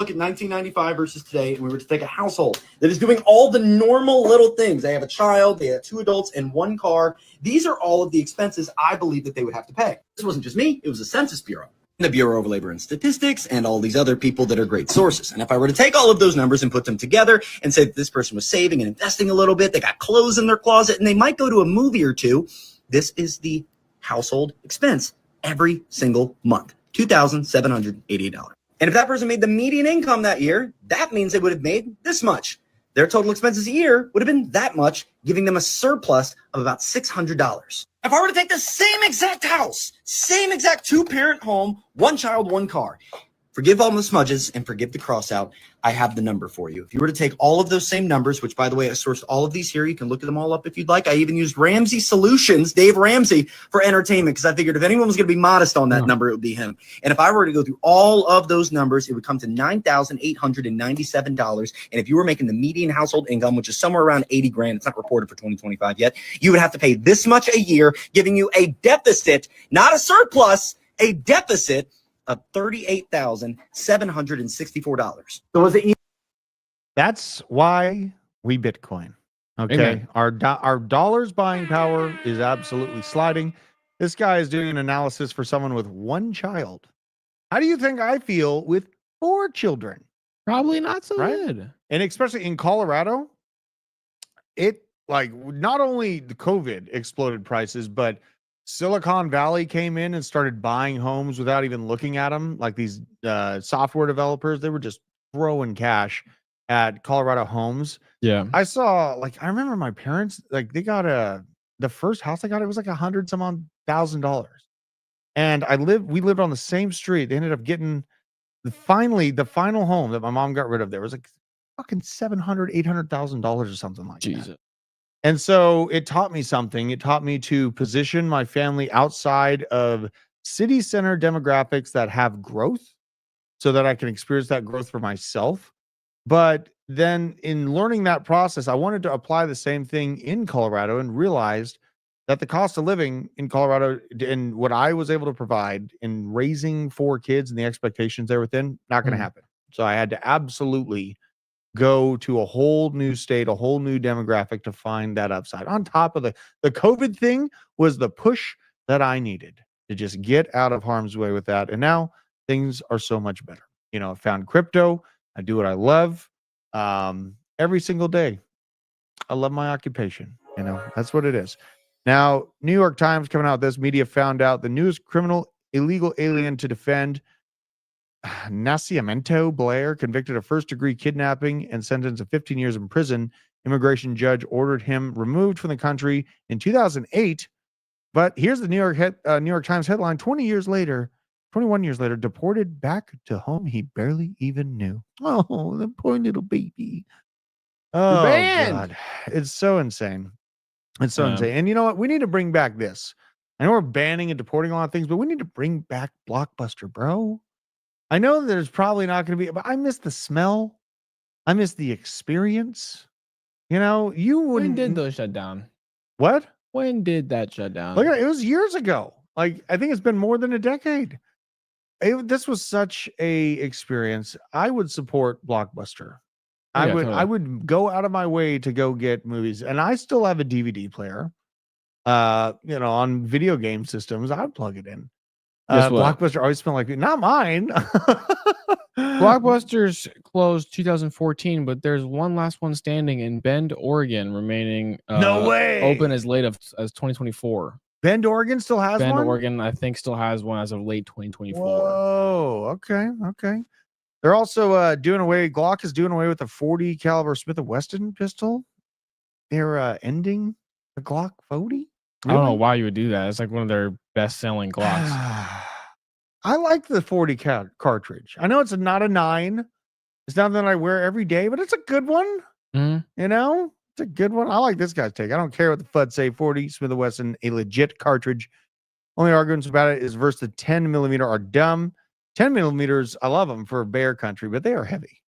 Speaker 5: Look at 1995 versus today, and we were to take a household that is doing all the normal little things. They have a child, they have 2 adults, and 1 car. These are all of the expenses I believe that they would have to pay. This wasn't just me, it was the Census Bureau, the Bureau of Labor and Statistics, and all these other people that are great sources. And if I were to take all of those numbers and put them together and say that this person was saving and investing a little bit, they got clothes in their closet, and they might go to a movie or two, this is the household expense every single month, $2,788. And if that person made the median income that year, that means they would have made this much. Their total expenses a year would have been that much, giving them a surplus of about $600. If I were to take the same exact house, same exact 2-parent home, 1 child, 1 car, forgive all the smudges and forgive the cross out, I have the number for you. If you were to take all of those same numbers, which by the way, I sourced all of these here, you can look at them all up if you'd like. I even used Ramsey Solutions, Dave Ramsey, for entertainment, because I figured if anyone was going to be modest on that number, it would be him. And if I were to go through all of those numbers, it would come to $9,897. And if you were making the median household income, which is somewhere around 80 grand, it's not reported for 2025 yet, you would have to pay this much a year, giving you a deficit, not a surplus, a deficit of $38,764. So was it?
Speaker 2: That's why we Bitcoin. Okay,
Speaker 1: Amen.
Speaker 2: Our dollars buying power is absolutely sliding. This guy is doing an analysis for someone with 1 child. How do you think I feel with 4 children?
Speaker 1: Probably not so
Speaker 2: Right?
Speaker 1: good.
Speaker 2: And especially in Colorado, it like not only the COVID exploded prices, but Silicon Valley came in and started buying homes without even looking at them. Like these software developers, they were just throwing cash at Colorado homes.
Speaker 1: Yeah.
Speaker 2: I saw, like, I remember my parents, like, they got the first house they got, it was like $100,000. And we lived on the same street. They ended up getting the final home that my mom got rid of. There was like fucking $700,000-$800,000 or something like that.
Speaker 1: Jesus.
Speaker 2: And so it taught me something. It taught me to position my family outside of city center demographics that have growth so that I can experience that growth for myself. But then in learning that process, I wanted to apply the same thing in Colorado and realized that the cost of living in Colorado and what I was able to provide in raising 4 kids and the expectations there within, not going to happen. So I had to absolutely go to a whole new state, a whole new demographic to find that upside. On top of the COVID thing was the push that I needed to just get out of harm's way with that. And now things are so much better. You know, I found crypto. I do what I love every single day. I love my occupation. You know, that's what it is. Now, New York Times coming out with this, media found out the newest illegal alien to defend Nascimento Blair, convicted of first-degree kidnapping and sentenced to 15 years in prison. Immigration judge ordered him removed from the country in 2008. But here's the New York Times headline: 21 years later, deported back to home he barely even knew. Oh, the poor little baby. Oh, God. It's so insane. It's so insane. And you know what? We need to bring back this. I know we're banning and deporting a lot of things, but we need to bring back Blockbuster, bro. I know that there's probably not going to be, but I miss the smell. I miss the experience. You know, you wouldn't.
Speaker 1: When did those shut down?
Speaker 2: What?
Speaker 1: When did that shut down?
Speaker 2: Look at it. It was years ago. Like, I think it's been more than a decade. This was such a experience. I would support Blockbuster. I would go out of my way to go get movies, and I still have a DVD player. You know, on video game systems, I'd plug it in. Blockbuster always smelled like, not mine.
Speaker 1: Blockbuster's closed 2014, but there's one last one standing in Bend, Oregon, remaining
Speaker 2: no way
Speaker 1: open as late as 2024.
Speaker 2: Bend, Oregon still has one?
Speaker 1: Bend, Oregon, I think, still has one as of late 2024.
Speaker 2: Whoa, okay. They're also Glock is doing away with the 40 caliber Smith & Wesson pistol. They're ending the Glock 40.
Speaker 1: I don't know why you would do that. It's like one of their best-selling Glocks.
Speaker 2: I like the 40 cartridge. I know it's not a 9. It's not that I wear every day, but it's a good one. You know, it's a good one. I like this guy's take. I don't care what the FUD say. 40 Smith & Wesson, a legit cartridge. Only arguments about it is versus the 10 millimeter are dumb. 10 millimeters, I love them for bear country, but they are heavy.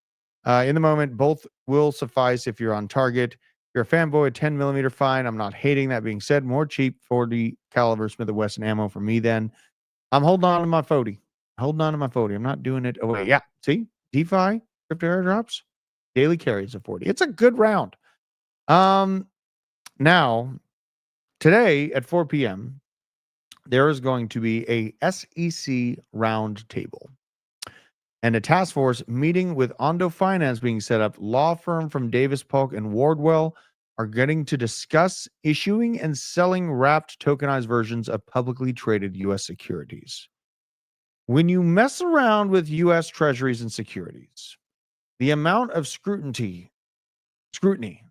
Speaker 2: In the moment, both will suffice if you're on target. If you're a fanboy, 10 millimeter, fine. I'm not hating. That being said, more cheap 40 caliber Smith & Wesson ammo for me then. I'm holding on to my 40. I'm not doing it away. Yeah, see? DeFi, crypto airdrops, daily carries of 40. It's a good round. Now, today at 4 p.m., there is going to be a SEC round table and a task force meeting with Ondo Finance being set up. Law firm from Davis Polk and Wardwell are getting to discuss issuing and selling wrapped tokenized versions of publicly traded U.S. securities. When you mess around with U.S. treasuries and securities, the amount of scrutiny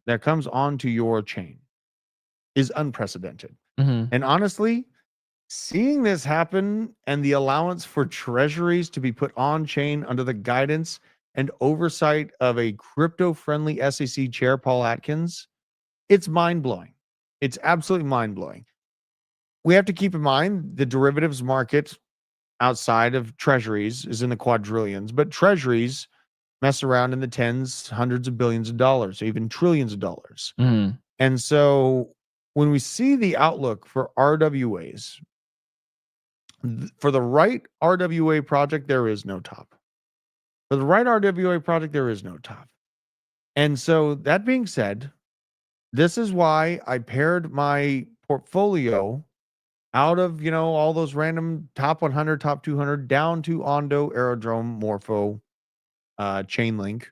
Speaker 2: that comes onto your chain is unprecedented. And honestly, seeing this happen and the allowance for treasuries to be put on chain under the guidance and oversight of a crypto-friendly SEC chair, Paul Atkins, it's mind-blowing. It's absolutely mind-blowing. We have to keep in mind the derivatives market outside of treasuries is in the quadrillions, but treasuries mess around in the tens, hundreds of billions of dollars, even trillions of dollars. And so when we see the outlook for RWAs, for the right RWA project, there is no top. For the right RWA project, there is no top. And so that being said, this is why I paired my portfolio out of, all those random top 100, top 200 down to Ondo, Aerodrome, Morpho, Chainlink,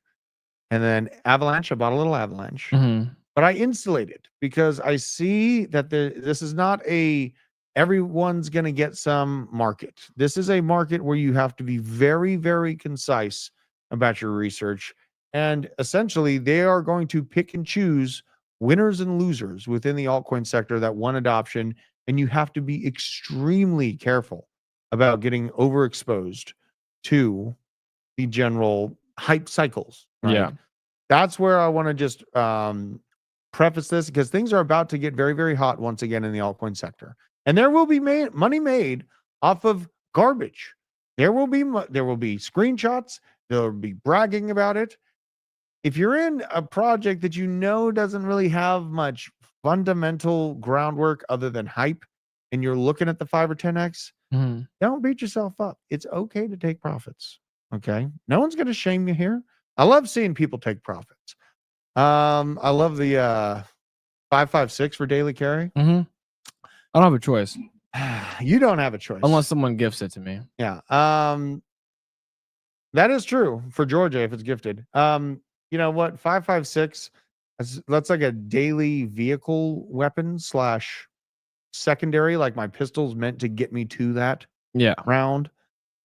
Speaker 2: and then Avalanche. I bought a little Avalanche, but I insulated because I see that this is not everyone's going to get some market. This is a market where you have to be very, very concise about your research. And essentially, they are going to pick and choose winners and losers within the altcoin sector that want adoption. And you have to be extremely careful about getting overexposed to the general hype cycles. Right?
Speaker 1: Yeah.
Speaker 2: That's where I want to just preface this, because things are about to get very, very hot once again in the altcoin sector. And there will be money made off of garbage. There will be screenshots. There will be bragging about it. If you're in a project that doesn't really have much fundamental groundwork other than hype, and you're looking at the 5 or 10x, don't beat yourself up. It's okay to take profits. Okay, no one's going to shame you here. I love seeing people take profits. I love the 556 for daily carry.
Speaker 1: I don't have a choice.
Speaker 2: You don't have a choice.
Speaker 1: Unless someone gifts it to me.
Speaker 2: Yeah. That is true for Georgia if it's gifted. You know what? 556, that's like a daily vehicle weapon / secondary. Like my pistol's meant to get me to that round.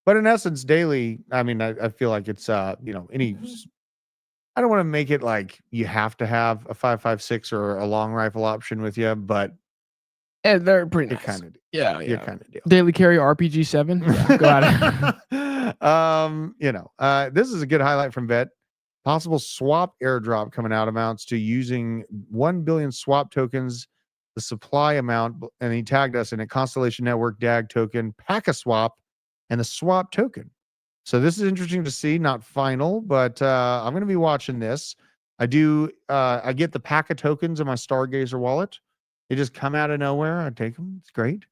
Speaker 2: But in essence, daily, I mean, I feel like it's, I don't want to make it like you have to have a 556 or a long rifle option with you, but
Speaker 1: yeah, they're pretty nice.
Speaker 2: Kind of,
Speaker 1: yeah,
Speaker 2: you kind of deal.
Speaker 1: Daily carry RPG 7. Yeah, go
Speaker 2: ahead. This is a good highlight from Vet. Possible swap airdrop coming out amounts to using 1 billion swap tokens, the supply amount, and he tagged us in a Constellation Network DAG token, Pack-a-Swap, and the swap token. So this is interesting to see, not final, but I'm going to be watching this. I get the Pack of tokens in my Stargazer wallet. They just come out of nowhere. I take them. It's great.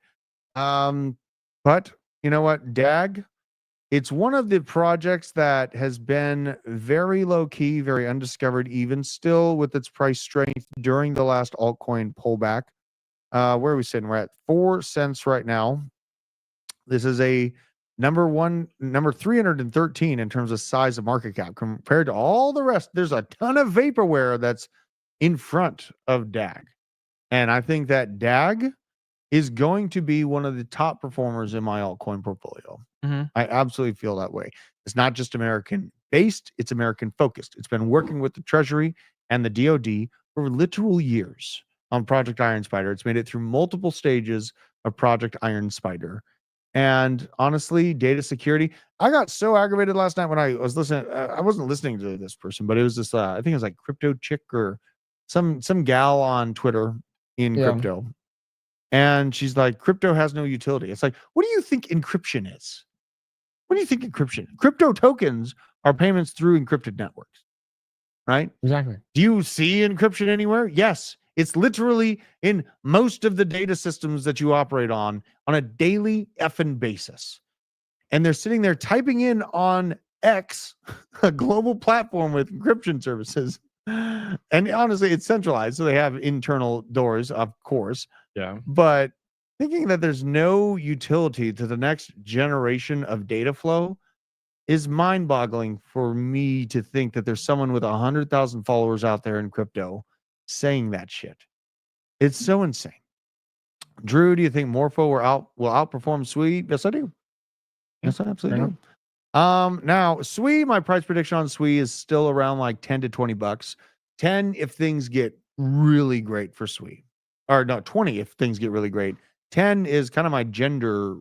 Speaker 2: But you know what? DAG, it's one of the projects that has been very low key, very undiscovered, even still with its price strength during the last altcoin pullback. Where are we sitting? We're at 4 cents right now. This is a number 313 in terms of size of market cap compared to all the rest. There's a ton of vaporware that's in front of DAG. And I think that DAG is going to be one of the top performers in my altcoin portfolio. I absolutely feel that way. It's not just American based, it's American focused. It's been working with the Treasury and the DoD for literal years on Project Iron Spider. It's made it through multiple stages of Project Iron Spider. And honestly, data security, I got so aggravated last night when I was listening. I wasn't listening to this person, but it was this, I think it was like Crypto Chick or some gal on Twitter in crypto. And she's like, crypto has no utility. It's like, what do you think encryption is? What do you think encryption? Crypto tokens are payments through encrypted networks, right?
Speaker 1: Exactly.
Speaker 2: Do you see encryption anywhere? Yes. It's literally in most of the data systems that you operate on a daily effing basis. And they're sitting there typing in on X, a global platform with encryption services. And honestly, it's centralized. So they have internal doors, of course.
Speaker 1: Yeah.
Speaker 2: But thinking that there's no utility to the next generation of data flow is mind-boggling for me to think that there's someone with 100,000 followers out there in crypto saying that shit. It's so insane. Drew, do you think Morpho will outperform Sui? Yes, I do. Yes, I absolutely do. Now Sui, my price prediction on Sui is still around like 10 to 20 bucks. 10 if things get really great for Sui. Or no, 20 if things get really great. 10 is kind of my general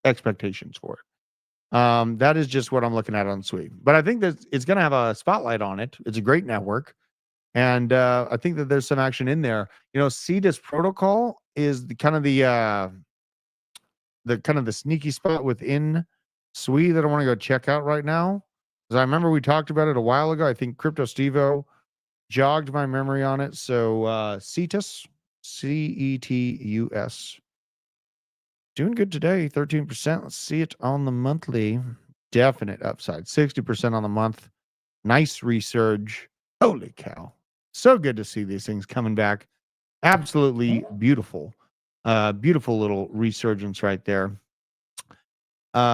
Speaker 2: expectations for it. That is just what I'm looking at on Sui. But I think that it's going to have a spotlight on it. It's a great network. And I think that there's some action in there. You know, CDIS protocol is the kind of the sneaky spot within Sui that I want to go check out right now. Because I remember we talked about it a while ago. I think Crypto Stevo jogged my memory on it. So CETUS, CETUS. Doing good today, 13%. Let's see it on the monthly. Definite upside, 60% on the month. Nice resurge. Holy cow. So good to see these things coming back. Absolutely beautiful. Beautiful little resurgence right there.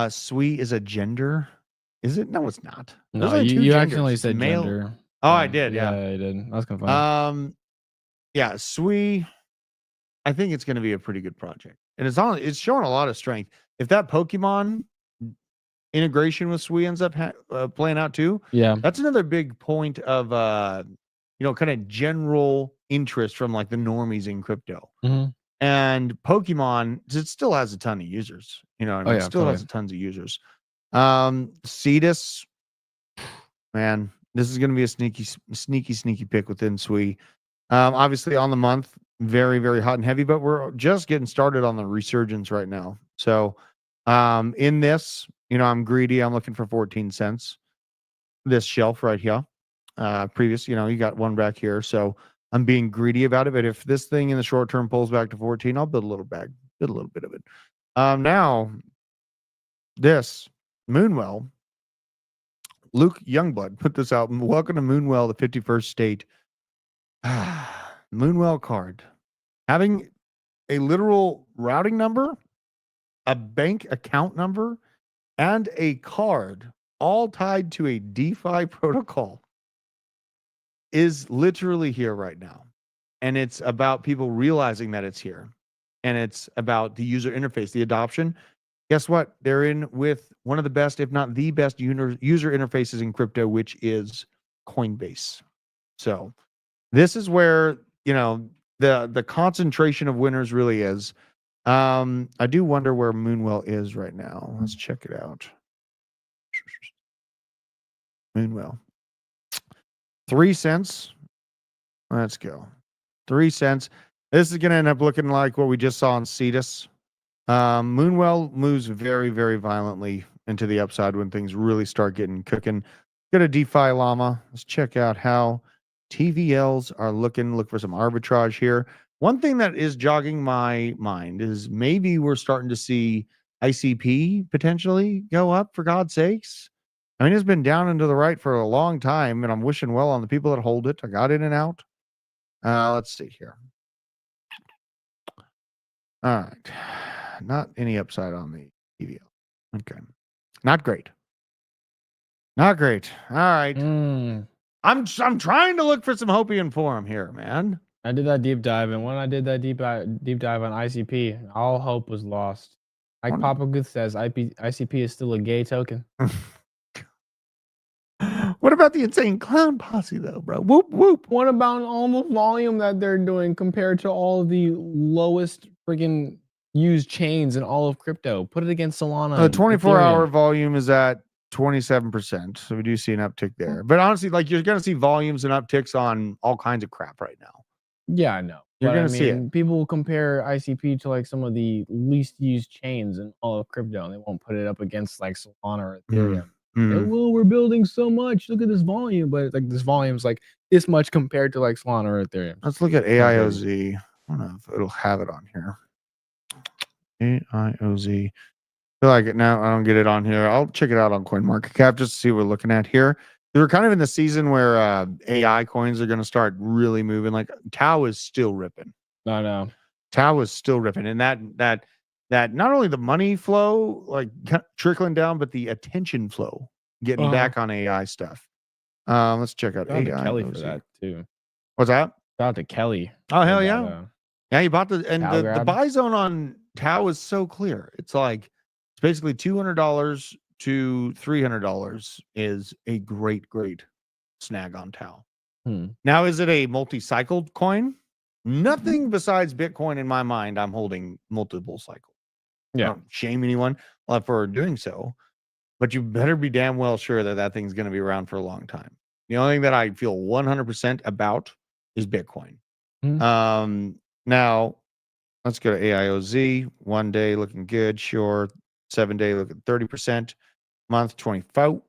Speaker 2: Sui is a gender. Is it? No, it's not.
Speaker 1: No, you accidentally said male. Gender.
Speaker 2: Oh, I did.
Speaker 1: Yeah, I did. That's kind of fun.
Speaker 2: Yeah, Sui. I think it's going to be a pretty good project. And it's showing a lot of strength. If that Pokemon integration with Sui ends up playing out too,
Speaker 1: yeah,
Speaker 2: that's another big point of kind of general interest from like the normies in crypto.
Speaker 1: Mm-hmm.
Speaker 2: And Pokemon, it still has a ton of users. You know, it still has tons of users. CETUS, man, this is going to be a sneaky pick within Sui. Obviously on the month, very, very hot and heavy, but we're just getting started on the resurgence right now. So in this, I'm greedy. I'm looking for 14 cents. This shelf right here. Previous, you got one back here. So I'm being greedy about it. But if this thing in the short term pulls back to 14, I'll build a little bit of it. Now, this Moonwell, Luke Youngblood put this out. Welcome to Moonwell, the 51st state. Moonwell card. Having a literal routing number, a bank account number, and a card all tied to a DeFi protocol is literally here right now. And it's about people realizing that it's here. And it's about the user interface, the adoption. Guess what? They're in with one of the best, if not the best user interfaces in crypto, which is Coinbase. So this is where, the concentration of winners really is. I do wonder where Moonwell is right now. Let's check it out. Moonwell. 3 cents. Let's go. 3 cents. This is going to end up looking like what we just saw on CETUS. Moonwell moves very, very violently into the upside when things really start getting cooking. Got a DeFi llama. Let's check out how TVLs are looking. Look for some arbitrage here. One thing that is jogging my mind is maybe we're starting to see ICP potentially go up, for God's sakes. I mean, it's been down and to the right for a long time, and I'm wishing well on the people that hold it. I got in and out. Let's see here. All right. Not any upside on the TVL. Okay. Not great. Not great. All right. I'm trying to look for some Hopian Forum here, man.
Speaker 1: I did that deep dive, and when I did that deep dive on ICP, all hope was lost. Like Papa Gooth says, ICP is still a gay token.
Speaker 2: What about the insane clown posse though, bro? Whoop whoop.
Speaker 1: What about all the volume that they're doing compared to all the lowest freaking used chains in all of crypto? Put it against Solana.
Speaker 2: The 24-hour volume is at 27%. So we do see an uptick there. But honestly, like you're going to see volumes and upticks on all kinds of crap right now.
Speaker 1: Yeah, I know.
Speaker 2: You're going to see it.
Speaker 1: People will compare ICP to like some of the least used chains in all of crypto, and they won't put it up against like Solana or Ethereum. Well, we're building so much. Look at this volume, but like this volume's like this much compared to like Solana or Ethereum.
Speaker 2: Let's look at AIOZ. I don't know if it'll have it on here. AIOZ. I feel like it now. I don't get it on here. I'll check it out on CoinMarketCap just to see what we're looking at here. We're kind of in the season where AI coins are going to start really moving. Like Tau is still ripping.
Speaker 1: No.
Speaker 2: Tau is still ripping, and that not only the money flow like trickling down, but the attention flow getting back on AI stuff. Let's check out
Speaker 1: Shout out
Speaker 2: AI.
Speaker 1: to Kelly for that too.
Speaker 2: What's that?
Speaker 1: Shout out to Kelly.
Speaker 2: Oh hell yeah! Yeah, he bought the buy zone on Tau is so clear. It's like it's basically $200 to $300 is a great snag on Tau. Now, is it a multi-cycled coin? Nothing besides Bitcoin in my mind. I'm holding multiple cycles.
Speaker 1: Yeah.
Speaker 2: I don't shame anyone for doing so, but you better be damn well sure that that thing's going to be around for a long time. The only thing that I feel 100% about is Bitcoin. Now, let's go to AIOZ. 1 day looking good. Sure. 7 day looking 30%. Month 24.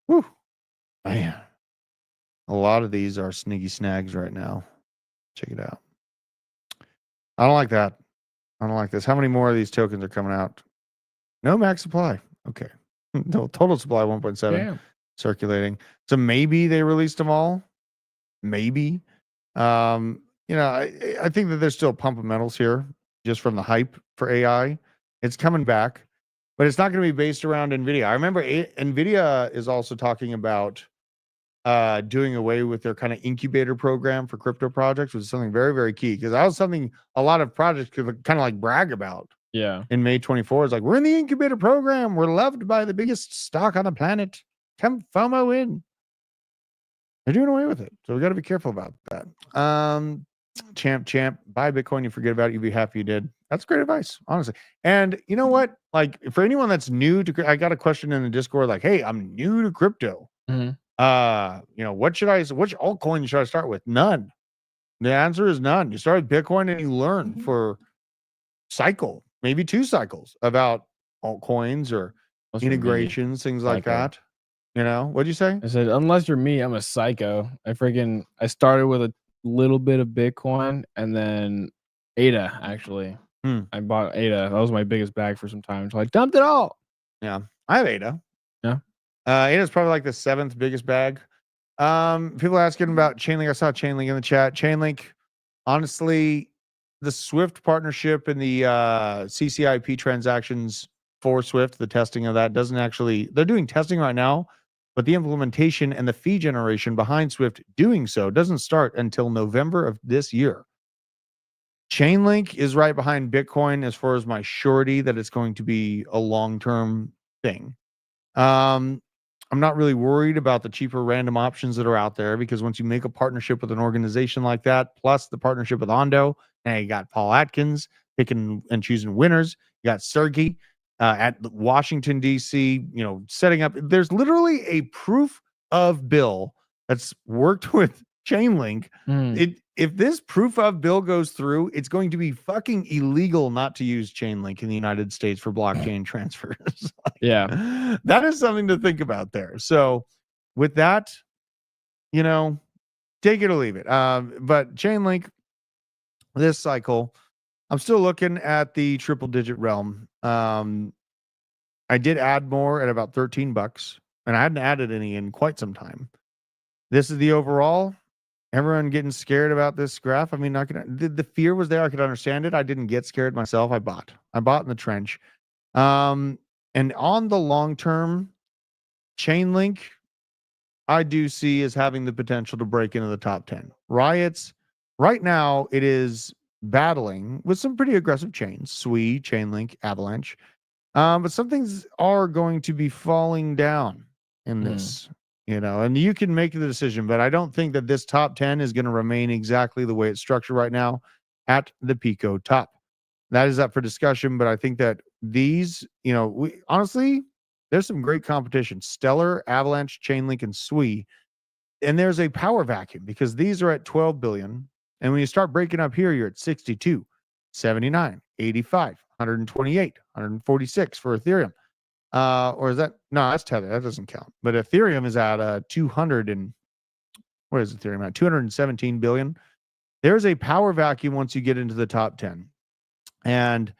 Speaker 2: Whew. Man. A lot of these are sniggy snags right now. Check it out. I don't like that. I don't like this. How many more of these tokens are coming out? No max supply. Okay. No total supply 1.7 circulating. So maybe they released them all. Maybe. I think that there's still fundamentals here just from the hype for AI. It's coming back, but it's not going to be based around NVIDIA. I remember NVIDIA is also talking about doing away with their kind of incubator program for crypto projects, which is something very, very key, because that was something a lot of projects could kind of like brag about.
Speaker 1: Yeah.
Speaker 2: In May 24, it's like, we're in the incubator program. We're loved by the biggest stock on the planet. Come FOMO in. They're doing away with it. So we got to be careful about that. Champ, buy Bitcoin. You forget about it. You'll be happy you did. That's great advice, honestly. And you know what? Like for anyone that's new to, I got a question in the Discord, like, hey, I'm new to crypto. Which altcoin should I start with? None. The answer is none. You start with Bitcoin and you learn for cycle, maybe 2 cycles about altcoins or integrations, things like that. You know, what'd you say?
Speaker 1: I said, unless you're me, I'm a psycho. I started with a little bit of Bitcoin and then ADA, actually. I bought ADA. That was my biggest bag for some time until I dumped it all.
Speaker 2: Yeah. I have ADA.
Speaker 1: Yeah.
Speaker 2: ADA is probably like the 7th biggest bag. People asking about Chainlink. I saw Chainlink in the chat. Chainlink, honestly, the Swift partnership and the CCIP transactions for Swift, the testing of that doesn't actually, they're doing testing right now, but the implementation and the fee generation behind Swift doing so doesn't start until November of this year. Chainlink is right behind Bitcoin as far as my surety that it's going to be a long-term thing. I'm not really worried about the cheaper random options that are out there, because once you make a partnership with an organization like that, plus the partnership with Ondo, now you got Paul Atkins picking and choosing winners. You got Sergey at Washington, D.C., setting up. There's literally a proof of bill that's worked with Chainlink. If this proof of bill goes through, it's going to be fucking illegal not to use Chainlink in the United States for blockchain transfers.
Speaker 1: Yeah.
Speaker 2: That is something to think about there. So with that, take it or leave it. But Chainlink, this cycle, I'm still looking at the triple digit realm. I did add more at about $13, and I hadn't added any in quite some time. This is the overall. Everyone getting scared about this graph. I mean, the fear was there. I could understand it. I didn't get scared myself. I bought in the trench. And on the long term, Chainlink, I do see as having the potential to break into the top 10. Riots, right now, it is battling with some pretty aggressive chains, SWI, Chainlink, Avalanche. But some things are going to be falling down in this, and you can make the decision, but I don't think that this top 10 is going to remain exactly the way it's structured right now at the Pico top. That is up for discussion, but I think that these, we honestly, there's some great competition. Stellar, Avalanche, Chainlink, and SWI. And there's a power vacuum because these are at 12 billion. And when you start breaking up here, you're at 62, 79, 85, 128, 146 for Ethereum. Or is that, no, that's Tether. That doesn't count. But Ethereum is at 200 and, what is Ethereum at? 217 billion. There's a power vacuum once you get into the top 10. And,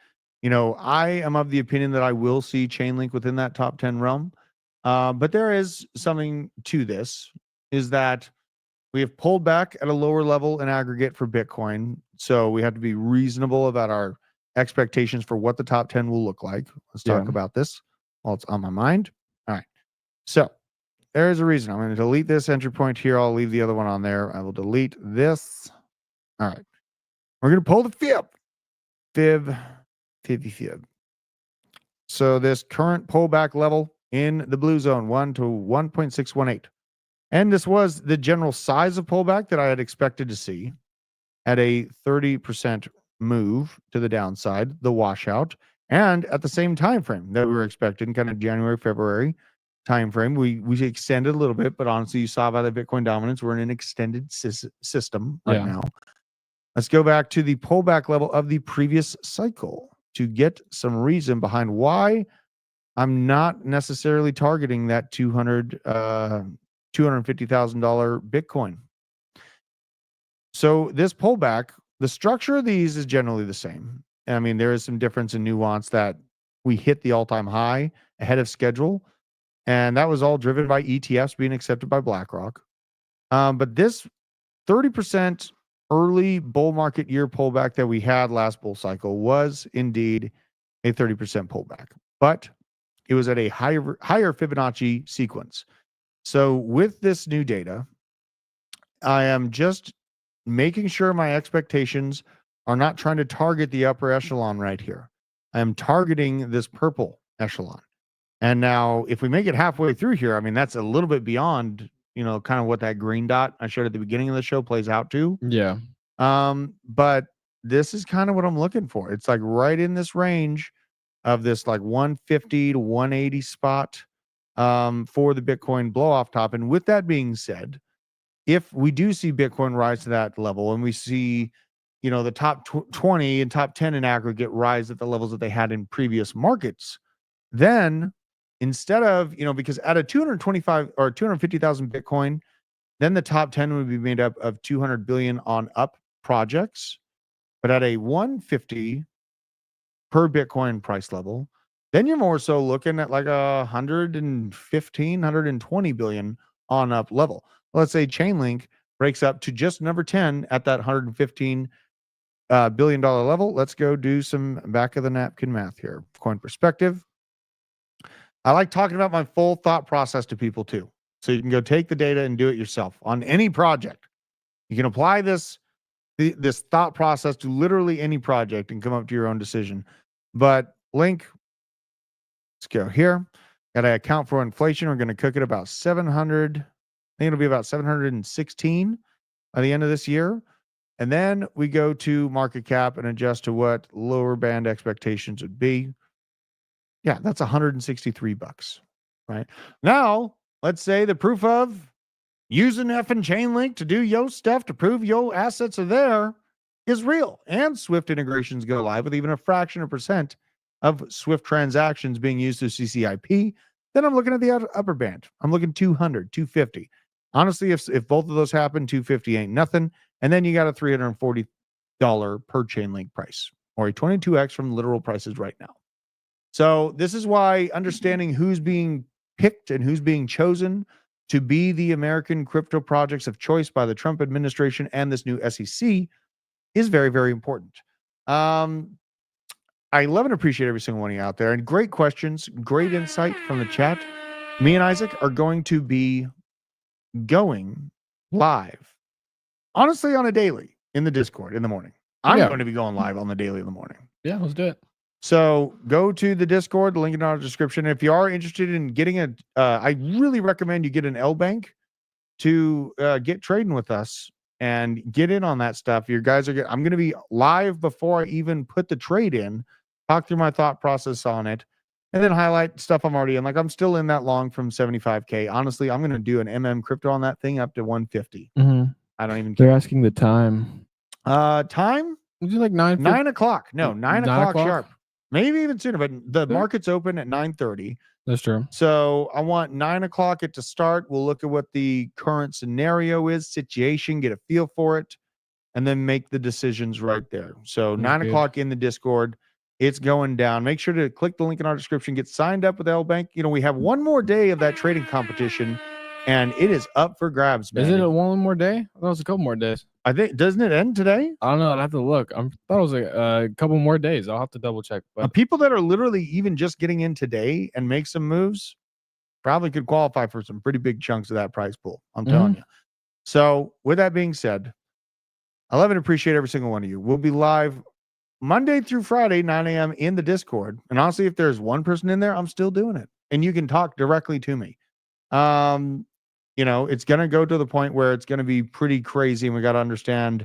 Speaker 2: I am of the opinion that I will see Chainlink within that top 10 realm. But there is something to this, is that we have pulled back at a lower level in aggregate for Bitcoin. So we have to be reasonable about our expectations for what the top 10 will look like. Let's talk about this while it's on my mind. All right. So there's a reason. I'm going to delete this entry point here. I'll leave the other one on there. I will delete this. All right. We're going to pull the fib. So this current pullback level in the blue zone, 1 to 1.618. And this was the general size of pullback that I had expected to see at a 30% move to the downside, the washout, and at the same time frame that we were expecting, kind of January, February time frame. We extended a little bit, but honestly, you saw by the Bitcoin dominance, we're in an extended system right now. Let's go back to the pullback level of the previous cycle to get some reason behind why I'm not necessarily targeting that $250,000 Bitcoin. So this pullback, the structure of these is generally the same. I mean, there is some difference in nuance that we hit the all-time high ahead of schedule, and that was all driven by ETFs being accepted by BlackRock. But this 30% early bull market year pullback that we had last bull cycle was indeed a 30% pullback, but it was at a higher Fibonacci sequence. So with this new data, I am just making sure my expectations are not trying to target the upper echelon right here. I am targeting this purple echelon. And now if we make it halfway through here, I mean, that's a little bit beyond, kind of what that green dot I showed at the beginning of the show plays out to.
Speaker 1: Yeah.
Speaker 2: But this is kind of what I'm looking for. It's like right in this range of this like 150 to 180 spot for the Bitcoin blow off top. And with that being said, if we do see Bitcoin rise to that level and we see, the top 20 and top 10 in aggregate rise at the levels that they had in previous markets, then instead of, because at a 225 or 250,000 Bitcoin, then the top 10 would be made up of 200 billion on up projects. But at a 150 per Bitcoin price level, then you're more so looking at like 115, 120 billion on up level. Let's say Chainlink breaks up to just number 10 at that $115 billion level. Let's go do some back of the napkin math here. Coin perspective. I like talking about my full thought process to people too. So you can go take the data and do it yourself on any project. You can apply this thought process to literally any project and come up to your own decision. But Link, let's go here. Got to account for inflation. We're going to cook it about 700. I think it'll be about 716 by the end of this year. And then we go to market cap and adjust to what lower band expectations would be. Yeah, that's $163, right? Now, let's say the proof of using effing Chainlink to do yo stuff to prove yo assets are there is real. And Swift integrations go live with even a fraction of percent of Swift transactions being used through CCIP. Then I'm looking at the upper band. I'm looking 200, 250. Honestly, if both of those happen, 250 ain't nothing. And then you got a $340 per Chainlink price, or a 22x from literal prices right now. So this is why understanding who's being picked and who's being chosen to be the American crypto projects of choice by the Trump administration and this new SEC is very, very important. I love and appreciate every single one of you out there, and great questions, great insight from the chat. Me and Isaac are going to be going live, honestly, on a daily in the Discord in the morning. I'm
Speaker 1: Yeah.
Speaker 2: going to be going live on the daily in the morning.
Speaker 1: Yeah, let's do it.
Speaker 2: So go to the Discord, the link in our description. If you are interested in getting I really recommend you get an L bank to get trading with us and get in on that stuff. You guys are I'm going to be live before I even put the trade in, talk through my thought process on it, and then highlight stuff I'm already in. Like I'm still in that long from 75K. Honestly, I'm going to do an crypto on that thing up to 150. I don't even care.
Speaker 1: They're asking the time.
Speaker 2: Time?
Speaker 1: Is it like
Speaker 2: 9 o'clock. No, 9 o'clock sharp. Maybe even sooner, but the
Speaker 1: Yeah.
Speaker 2: market's open at 9:30.
Speaker 1: That's true.
Speaker 2: So I want 9 o'clock it to start. We'll look at what the current scenario is, situation, get a feel for it, and then make the decisions right there. So 9 o'clock in the Discord, it's going down. Make sure to click the link in our description, get signed up with L Bank. You know, we have one more day of that trading competition, and it is up for grabs, man.
Speaker 1: Is it one more day? I thought it was a couple more days.
Speaker 2: I think, doesn't it end today?
Speaker 1: I don't know. I'd have to look. I thought it was a couple more days. I'll have to double check. But
Speaker 2: People that are literally even just getting in today and make some moves probably could qualify for some pretty big chunks of that prize pool. I'm telling you. So with that being said, I love and appreciate every single one of you. We'll be live Monday through Friday, 9 a.m. in the Discord. And honestly, if there's one person in there, I'm still doing it. And you can talk directly to me. You know, it's going to go to the point where it's going to be pretty crazy. And we got to understand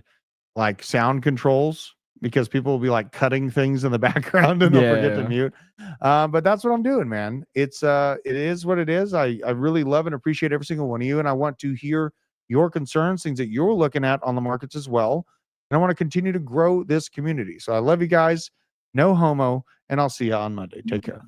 Speaker 2: like sound controls because people will be like cutting things in the background and they'll forget to mute. But that's what I'm doing, man. It is what it is. I really love and appreciate every single one of you. And I want to hear your concerns, things that you're looking at on the markets as well. And I want to continue to grow this community. So I love you guys. No homo. And I'll see you on Monday. Take care.